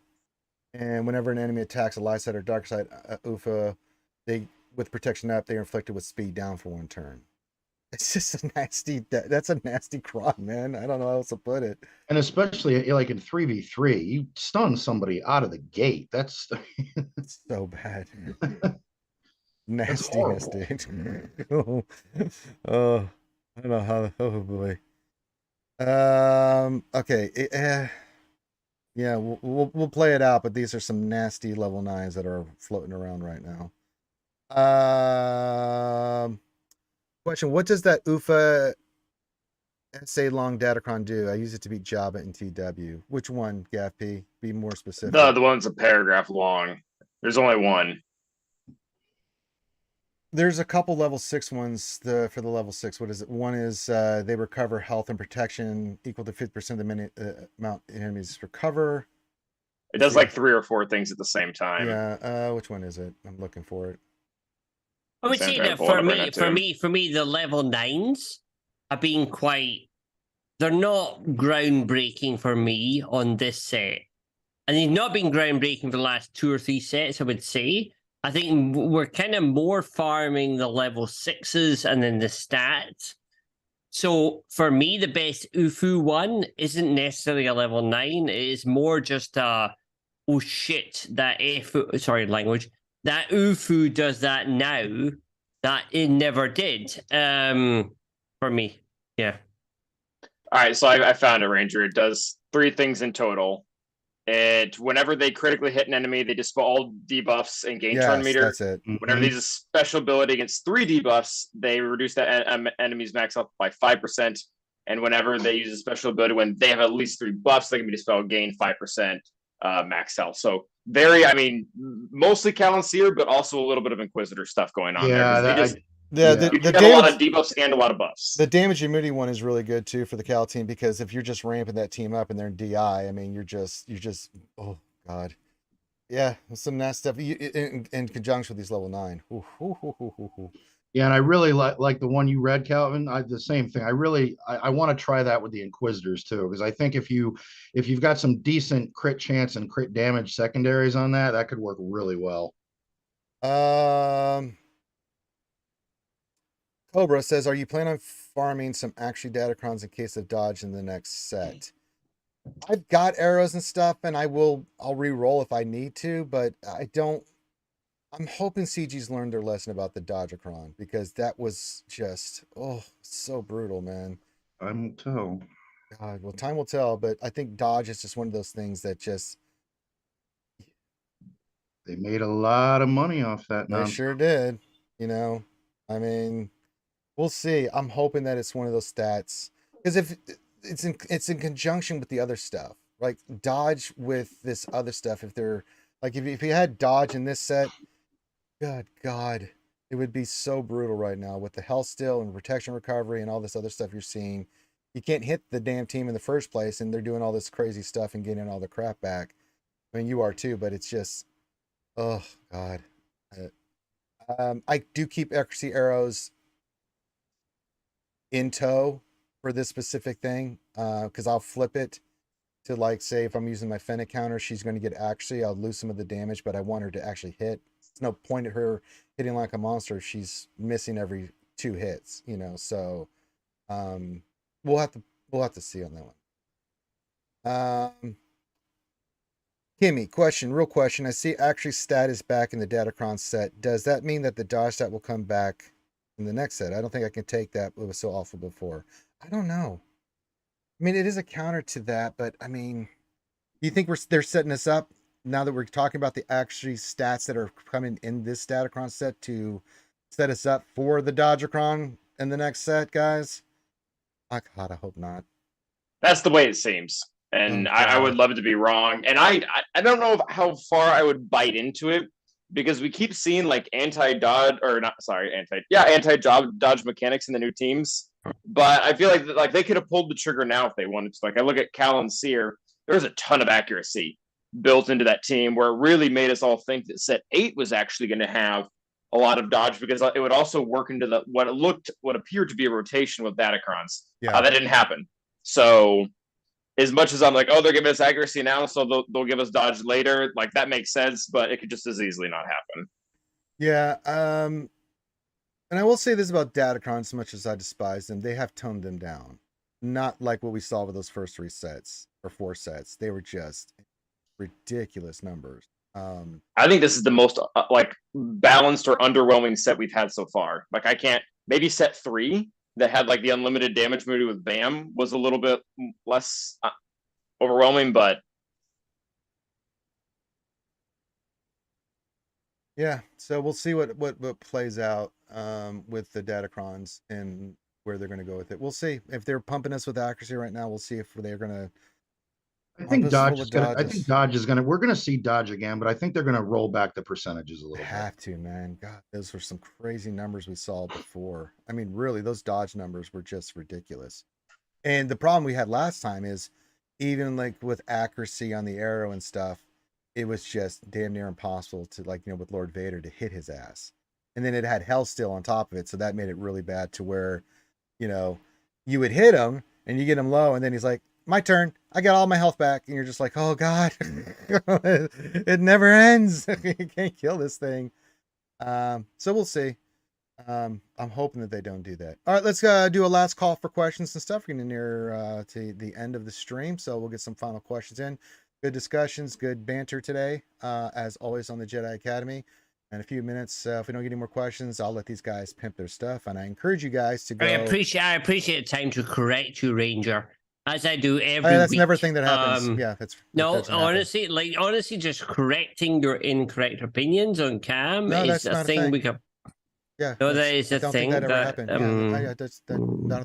And whenever an enemy attacks a light side or dark side UFA, they with protection up, they are inflicted with speed down for one turn. It's just a nasty. That's a nasty cron, man. I don't know how else to put it. And especially like in 3v3, you stun somebody out of the gate. That's It's so bad. that's Nastiness, horrible. dude. Oh, I don't know how. Oh boy. Okay. Yeah, we'll play it out, but these are some nasty level 9s that are floating around right now. Question: what does that UFA SA long Datacron do? I use it to beat Jabba in TW. Which one, GAFP? Be more specific. The one's a paragraph long. There's only one. There's a couple level 6 ones for the level 6. What is it? One is they recover health and protection equal to 50% of the amount enemies recover. It does like 3 or 4 things at the same time. Yeah, which one is it? I'm looking for it. I would Same say thing, that pull it up right now, for me, the level 9s have been quite. They're not groundbreaking for me on this set. And they've not been groundbreaking for the last 2 or 3 sets, I would say. I think we're kind of more farming the level 6s and then the stats. So for me, the best UFU one isn't necessarily a level 9. It is more just a, oh shit, that sorry, language. That UFU does that now that it never did. For me. Yeah. All right, so I found a Ranger. It does 3 things in total. Whenever they critically hit an enemy, they dispel all debuffs and gain turn Yes, meter. that's it. Whenever they use a special ability against 3 debuffs, they reduce that enemy's max health by 5%. And whenever they use a special ability when they have at least 3 buffs, they can be dispelled, gain 5% max health. So mostly Callanseer, but also a little bit of Inquisitor stuff going on there. Because you The have a lot damage of debuffs and a lot of buffs. the damage immunity one is really good too for the Cal team, because if you're just ramping that team up and they're in DI, I mean you're just oh god. Yeah, some nasty stuff in conjunction with these level 9. Ooh, ooh, ooh, ooh, ooh, ooh. Yeah, and I really like the one you read, Calvin. The same thing. I want to try that with the Inquisitors too, because I think if you've got some decent crit chance and crit damage secondaries on that, that could work really well. Cobra says, "Are you planning on farming some actually Datacrons in case of dodge in the next set?" I've got arrows and stuff, and I'll re-roll if I need to, but I don't. I'm hoping CG's learned their lesson about the Dodgecron, because that was just so brutal, man. Time will tell. God, well, time will tell, but I think dodge is just one of those things that just They made a lot of money off that They nonsense. sure did. You know, I mean, we'll see. I'm hoping that it's one of those stats because if it's in conjunction with the other stuff, like dodge with this other stuff. If they're like if you had dodge in this set, good God, it would be so brutal right now with the health still and protection recovery and all this other stuff you're seeing. You can't hit the damn team in the first place, and they're doing all this crazy stuff and getting all the crap back. I mean, you are too, but it's just, oh God. I do keep accuracy arrows in tow for this specific thing, because I'll flip it to, like, say if I'm using my Fennec counter, she's going to get accuracy. I'll lose some of the damage, but I want her to actually hit. There's no point at her hitting like a monster if she's missing every 2 hits, you know. So we'll have to see on that one. Kimmy, real question. I see accuracy stat is back in the Datacron set. Does that mean that the dodge stat will come back in the next set? I don't think I can take that. It was so awful before. I don't know. I mean, it is a counter to that, but I mean, you think they're setting us up now that we're talking about the actually stats that are coming in this Datacron set to set us up for the Dodgecron in the next set, guys? Oh, God, I hope not. That's the way it seems. And I would love it to be wrong. And I don't know how far I would bite into it, because we keep seeing like anti-dodge mechanics in the new teams. But I feel like they could have pulled the trigger now if they wanted to. Like I look at Cal and Seer, there's a ton of accuracy built into that team where it really made us all think that set 8 was actually going to have a lot of dodge, because it would also work into what appeared to be a rotation with Datacrons. Yeah. That didn't happen. So as much as I'm like, oh, they're giving us accuracy now, so they'll give us dodge later, like that makes sense, but it could just as easily not happen. Yeah, and I will say this about Datacron, as much as I despise them, they have toned them down. Not like what we saw with those first 3 sets or 4 sets. They were just ridiculous numbers. I think this is the most like balanced or underwhelming set we've had so far. Like I can't, maybe set 3 that had like the unlimited damage movie with Bam was a little bit less overwhelming, but yeah, so we'll see what plays out with the Datacrons and where they're going to go with it. We'll see if they're pumping us with accuracy right now. We'll see if they're going to. I think Dodge is gonna. I think Dodge is gonna. We're gonna see Dodge again, but I think they're gonna roll back the percentages a little bit. Have to, man. God, those were some crazy numbers we saw before. I mean, really, those Dodge numbers were just ridiculous. And the problem we had last time is, even like with accuracy on the arrow and stuff, it was just damn near impossible to, like, you know, with Lord Vader, to hit his ass. And then it had Hell Still on top of it, so that made it really bad to where, you know, you would hit him and you get him low, and then he's like, my turn, I got all my health back, and you're just like, oh God, it never ends. You can't kill this thing. So we'll see. I'm hoping that they don't do that. All right, let's do a last call for questions and stuff. We're getting near to the end of the stream, so we'll get some final questions in. Good discussions, good banter today, as always on the Jedi Academy. In a few minutes, if we don't get any more questions, I'll let these guys pimp their stuff, and I encourage you guys to go. I appreciate the time to correct you, Ranger, as I do every that's week. never a thing that happens. Yeah, that's honestly, just correcting your incorrect opinions on Cam is a thing we can. Yeah, no, that is a thing that ever happened. I don't think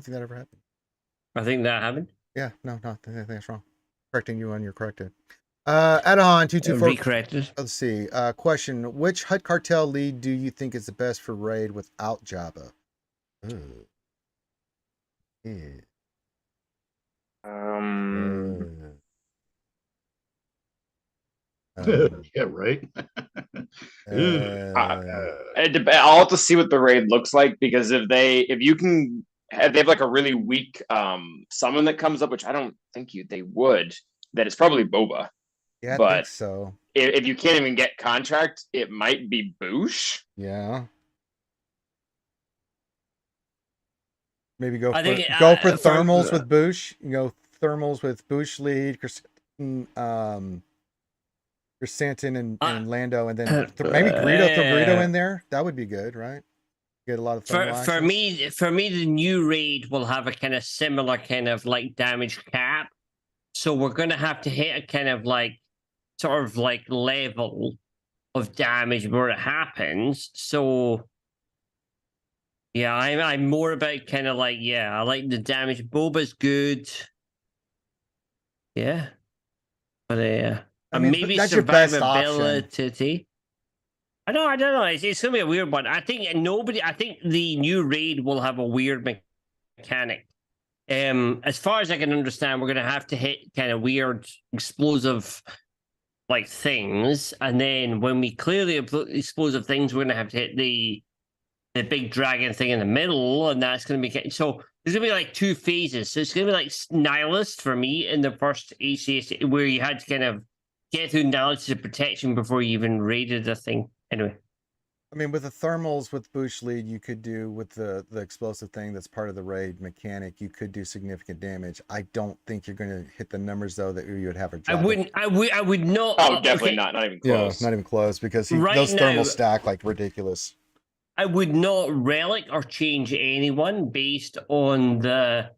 that ever happened. I think that happened. Yeah, no, I think that's wrong. Correcting you on your corrected. Adahan 224. Recorrected. Let's see. Question: which Hutt Cartel lead do you think is the best for raid without Jabba? Ooh. Yeah. Yeah, right. I'll have to see what the raid looks like, because if they have like a really weak summon that comes up, which I don't think they would, that it's probably Boba. Yeah, but I think so. If you can't even get contract, it might be Boosh. Yeah. Maybe go for thermals with Boosh. You go thermals with Boosh lead, Chrysanthemum and Lando, and then maybe Greedo. Throw Greedo in there. That would be good, right? Get a lot of for me, the new raid will have a kind of similar kind of like damage cap. So we're gonna have to hit a kind of like sort of like level of damage where it happens. So yeah, I'm more about kind of like, yeah, I like the damage. Boba's good. Yeah. But I mean, maybe that's your best option. survivability. I don't know. It's gonna be a weird one. I think the new raid will have a weird mechanic. As far as I can understand, we're gonna have to hit kind of weird explosive like things, and then when we clear the explosive things, we're gonna have to hit the big dragon thing in the middle, and that's gonna be so. There's gonna be like two phases. So it's gonna be like nihilist for me in the first ACS, where you had to kind of get through knowledge of protection before you even raided the thing. Anyway. I mean, with the thermals with Bush lead, you could do with the explosive thing that's part of the raid mechanic. You could do significant damage. I don't think you're going to hit the numbers though that you would have. I wouldn't. I would not. Oh, definitely okay. not. Not even close. Yeah, not even close because Right those now, thermals stack like ridiculous. I would not relic or change anyone based on the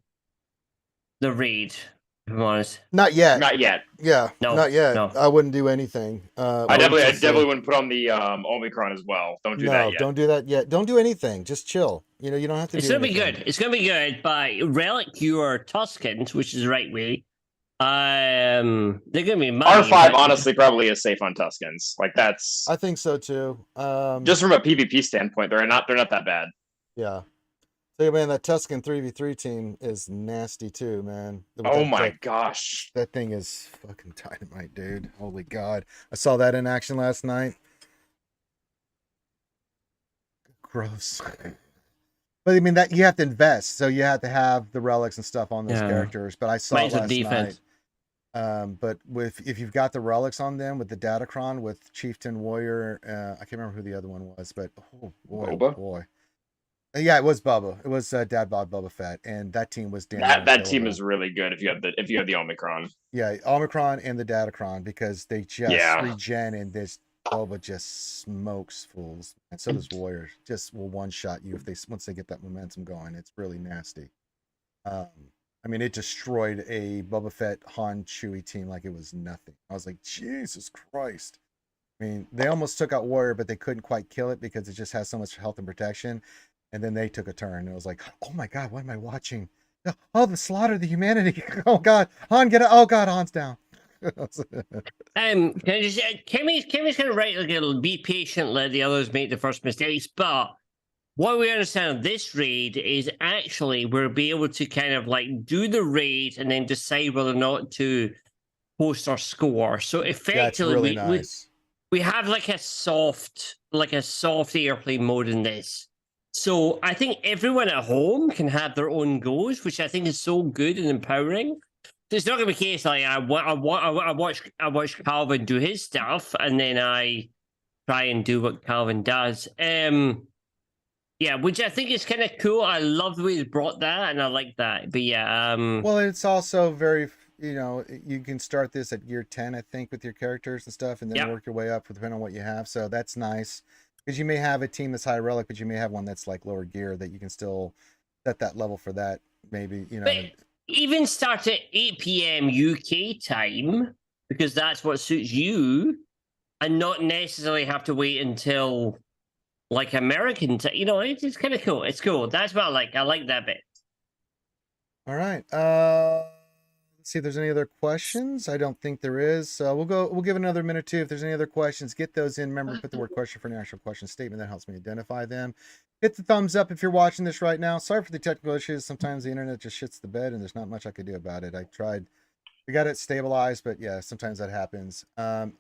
raid. If I'm honest. Not yet. Not yet. Yeah, No, not yet. no. I wouldn't do anything. I definitely wouldn't put on the Omicron as well. Don't do that yet. Don't do that yet. Don't do anything. Just chill. You know, you don't have to. It's gonna be good. It's gonna be good. But relic your Tuscans, which is the right way. They're gonna be money, R5 honestly probably is safe on Tuscans. Like that's. I think so too. Just from a PvP standpoint, they're not that bad. Yeah. So man, that Tuscan 3v3 team is nasty too, man. Oh my gosh. That thing is fucking dynamite, dude. Holy God. I saw that in action last night. Gross. But I mean that you have to invest, so you have to have the relics and stuff on those characters. But I saw it last night. But if you've got the relics on them with the Datacron with Chieftain Warrior, I can't remember who the other one was, but oh boy. Yeah, it was Bubba. It was Dad Bod Boba Fett, and that team was damn. That team is really good if you have the Omicron. Yeah, Omicron and the Datacron because they just regen and this Boba just smokes fools, and so does Warrior. Just will one shot you if once they get that momentum going. It's really nasty. I mean, it destroyed a Boba Fett Han Chewie team like it was nothing. I was like, Jesus Christ. I mean, they almost took out Warrior, but they couldn't quite kill it because it just has so much health and protection. And then they took a turn. It was like, oh my God, what am I watching? Oh, the slaughter of the humanity. Oh God, Han, get it. Oh God, Han's down. Can I just Kimmy's gonna write like it'll be patient, let the others make the first mistakes. But what we understand of this raid is actually we'll be able to kind of like do the raid and then decide whether or not to post our score. So effectively, really nice. we have like a soft airplane mode in this. So I think everyone at home can have their own goals, which I think is so good and empowering. So it's not going to be a case like I watch Calvin do his stuff and then I try and do what Calvin does. Yeah, which I think is kind of cool. I love the way he's brought that, and I like that. But yeah, well, it's also very, you can start this at year 10, I think, with your characters and stuff, and then work your way up depending on what you have. So that's nice. Because you may have a team that's high relic, but you may have one that's like lower gear that you can still set that level for that. Maybe, But even start at 8 p.m. UK time, because that's what suits you, and not necessarily have to wait until like American time. It's kind of cool. It's cool. That's what I like. I like that bit. All right. Let's see if there's any other questions. I don't think there is. We'll give another minute or two. If there's any other questions, get those in. Remember, put the word question for an actual question statement. That helps me identify them. Hit the thumbs up if you're watching this right now. Sorry for the technical issues. Sometimes the internet just shits the bed and there's not much I could do about it. I tried. We got it stabilized, but yeah, sometimes that happens.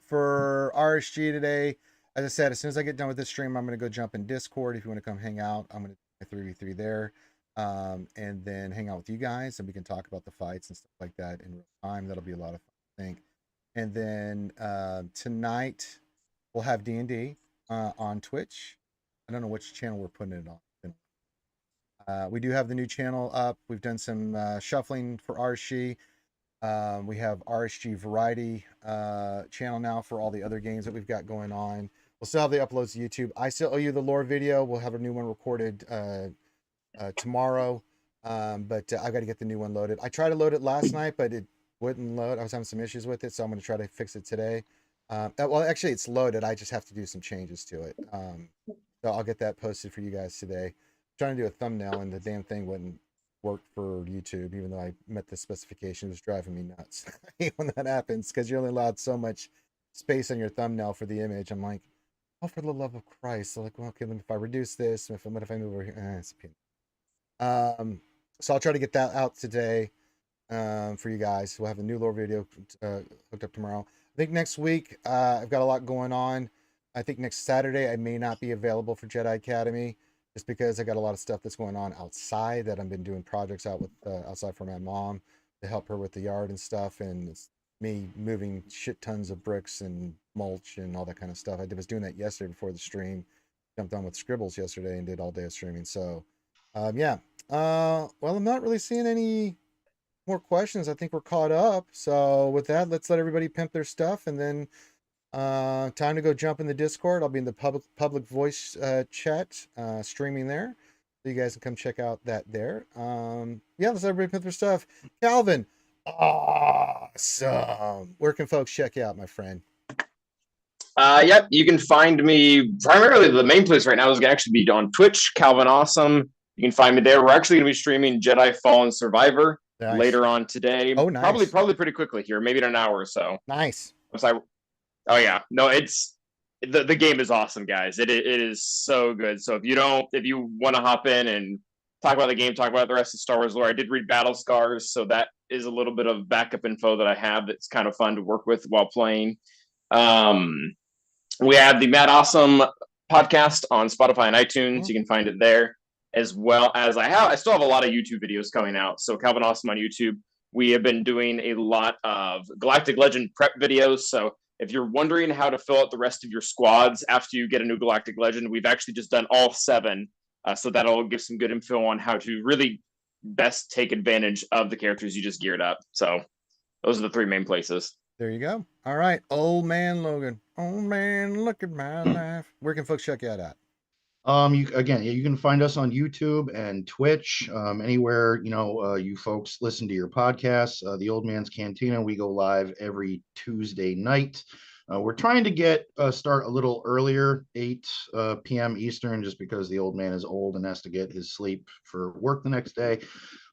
For RSG today, as I said, as soon as I get done with this stream, I'm going to go jump in Discord. If you want to come hang out, I'm going to do my 3v3 there. And then hang out with you guys and we can talk about the fights and stuff like that in real time. That'll be a lot of fun, I think. And then tonight we'll have D&D on Twitch. I don't know which channel we're putting it on. We do have the new channel up. We've done some shuffling for RSG. We have RSG Variety channel now for all the other games that we've got going on. We'll still have the uploads to YouTube. I still owe you the lore video. We'll have a new one recorded tomorrow, but I've got to get the new one loaded. I tried to load it last night, but it wouldn't load. I was having some issues with it, so I'm going to try to fix it today. Well, actually, it's loaded. I just have to do some changes to it. So I'll get that posted for you guys today. I'm trying to do a thumbnail, and the damn thing wouldn't work for YouTube, even though I met the specification. It was driving me nuts. I hate when that happens because you're only allowed so much space on your thumbnail for the image. I'm like, oh, for the love of Christ! So like, well, okay, if I reduce this, what if I move over here? It's a pain. So I'll try to get that out today for you guys. We'll have a new lore video hooked up tomorrow. I think next week I've got a lot going on. I think next Saturday I may not be available for Jedi Academy just because I got a lot of stuff that's going on outside that I've been doing projects out with outside for my mom to help her with the yard and stuff, and it's me moving shit tons of bricks and mulch and all that kind of stuff. I was doing that yesterday before the stream. Jumped on with Scribbles yesterday and did all day of streaming. So yeah. Well, I'm not really seeing any more questions. I think we're caught up. So with that, let's let everybody pimp their stuff, and then time to go jump in the Discord. I'll be in the public voice chat streaming there, so you guys can come check out that there. Yeah, let's let everybody pimp their stuff. Calvin, awesome. Where can folks check you out, my friend? Yep, you can find me primarily. The main place right now is going to actually be on Twitch, Calvin Awesome. You can find me there. We're actually going to be streaming Jedi Fallen Survivor later on today. Oh, nice. Probably pretty quickly here, maybe in an hour or so. Nice. Oh yeah, no, it's the game is awesome, guys. It is so good. So if you want to hop in and talk about the game, talk about the rest of Star Wars lore, I did read Battle Scars, so that is a little bit of backup info that I have that's kind of fun to work with while playing. We have the Mad Awesome podcast on Spotify and iTunes. You can find it there, as well as I still have a lot of YouTube videos coming out. So Calvin Awesome on YouTube. We have been doing a lot of Galactic Legend prep videos. So if you're wondering how to fill out the rest of your squads after you get a new Galactic Legend, we've actually just done all 7. So that'll give some good info on how to really best take advantage of the characters you just geared up. So those are the 3 main places. There you go. All right. Old man Logan. Old man, look at my life. Where can folks check you out at? You can find us on YouTube and Twitch, anywhere, you folks listen to your podcasts. The Old Man's Cantina, we go live every Tuesday night. We're trying to start a little earlier, 8 p.m. Eastern, just because the old man is old and has to get his sleep for work the next day.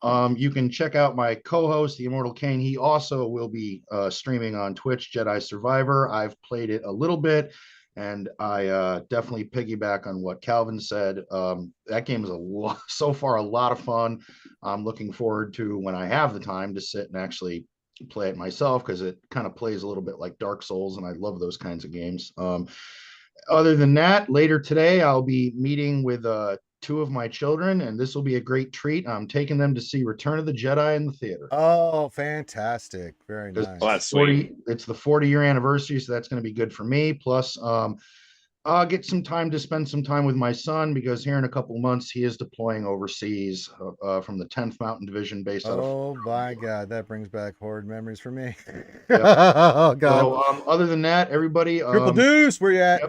You can check out my co-host, the Immortal Kane. He also will be streaming on Twitch, Jedi Survivor. I've played it a little bit, and I definitely piggyback on what Calvin said. That game is so far a lot of fun. I'm looking forward to when I have the time to sit and actually play it myself, because it kind of plays a little bit like Dark Souls, and I love those kinds of games. Other than that, later today, I'll be meeting with 2 of my children, and this will be a great treat. I'm taking them to see Return of the Jedi in the theater. Oh, fantastic. Very nice. Well, that's sweet. It's the 40-year anniversary, so that's going to be good for me. Plus, I'll get some time to spend some time with my son, because here in a couple of months, he is deploying overseas from the 10th Mountain Division based out of... Oh, my God. That brings back horrid memories for me. Yep. Oh, God. So, other than that, everybody... Triple Deuce, where you at?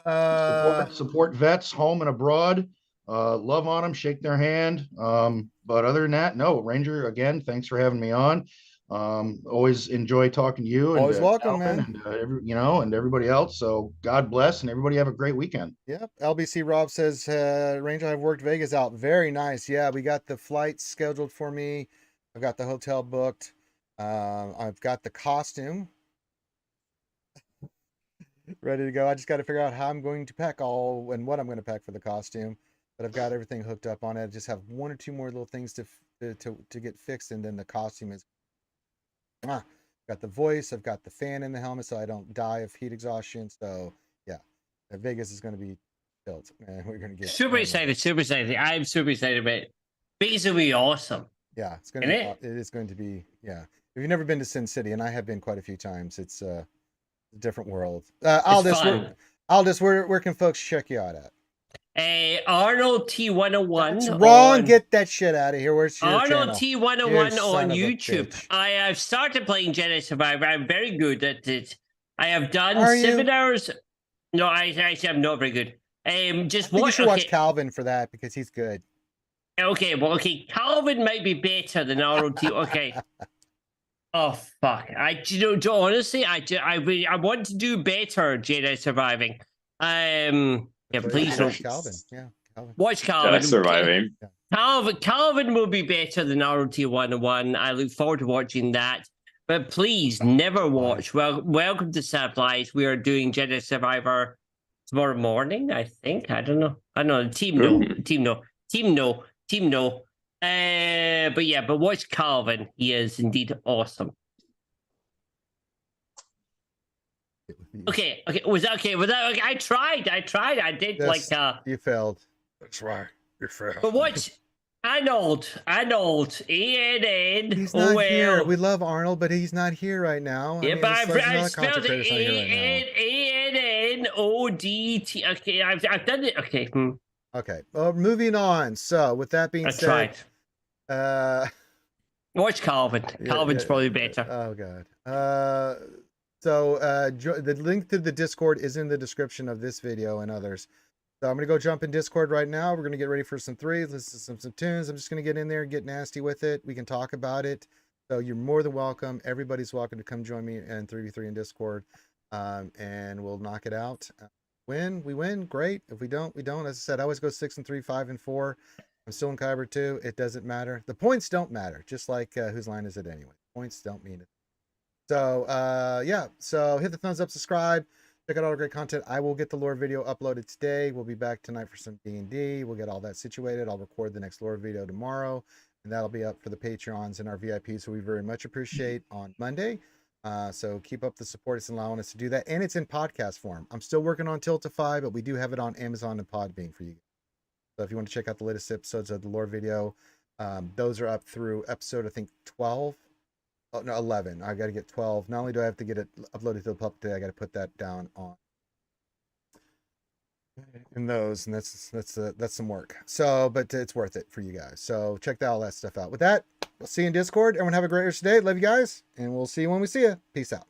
Yep. Support vets home and abroad. Love on them, shake their hand. But other than that, no, Ranger, again, thanks for having me on. Always enjoy talking to you. Always welcome, Calvin, man. And everybody else. So God bless, and everybody have a great weekend. Yep. LBC Rob says, Ranger, I've worked Vegas out. Very nice. Yeah, we got the flights scheduled for me. I've got the hotel booked. I've got the costume ready to go. I just got to figure out how I'm going to pack and what I'm going to pack for the costume. But I've got everything hooked up on it. I just have 1 or 2 more little things to get fixed, and then the costume is. Got the voice. I've got the fan in the helmet, so I don't die of heat exhaustion. So yeah, Vegas is going to be built, man. We're going to get super excited. I'm super excited about it. Vegas will be awesome. Yeah, it's going to. It is going to be. Yeah, if you've never been to Sin City, and I have been quite a few times, it's a different world. Aldous, where can folks check you out at? Arnold T101. That's wrong. Get that shit out of here. Where's your Arnold channel? T101 on YouTube. I have started playing Jedi Survivor. I'm very good at it. I have done 7 hours. No, I actually am not very good. Just you should watch Calvin for that, because he's good. Okay, Calvin might be better than Arnold T. Okay. Oh fuck! Honestly, I want to do better. Jedi surviving. Yeah, please don't Watch Calvin. Yeah, Calvin. watch Jedi Calvin. surviving. Calvin will be better than ROT 101. I look forward to watching that. But please never watch. Well, welcome to Supplies. We are doing Jedi Survivor tomorrow morning, I think. I don't know. I don't know. The team no. Ooh. Team no. But yeah, but watch Calvin. He is indeed awesome. Okay. Was that okay? Okay? I tried. I did Yes, like you failed. That's right. You failed. But watch Arnold, ANN. He's not here. We love Arnold, but he's not here right now. Yeah, but I spelled it ANNODT. Okay, I've done it. Okay. Okay. Well, moving on. So, with that being I said, tried. Watch Calvin. Calvin's probably better. Oh god. So the link to the Discord is in the description of this video and others. So I'm gonna go jump in Discord right now. We're gonna get ready for some threes, listen to some tunes. I'm just gonna get in there and get nasty with it. We can talk about it. So you're more than welcome. Everybody's welcome to come join me in 3v3 in Discord, and we'll knock it out. Win, we win, great. If we don't, we don't. As I said, I always go 6 and 3, 5 and 4. I'm still in Kyber 2. It doesn't matter. The points don't matter. Just like whose line is it anyway? Points don't mean it. So yeah. So hit the thumbs up, subscribe. Check out all the great content. I will get the lore video uploaded today. We'll be back tonight for some D&D. We'll get all that situated. I'll record the next lore video tomorrow, and that'll be up for the Patreons and our VIPs, who we very much appreciate, on Monday. So keep up the support. It's allowing us to do that, and it's in podcast form. I'm still working on Tiltify, but we do have it on Amazon and Podbean for you. So if you want to check out the latest episodes of the lore video, those are up through episode, I think, 12. Oh, no, 11. I got to get 12. Not only do I have to get it uploaded to the pub today, I got to put that down on in those, and that's some work. So, but it's worth it for you guys. So check all that stuff out. With that, we'll see you in Discord. Everyone have a great rest of the day. Love you guys, and we'll see you when we see you. Peace out.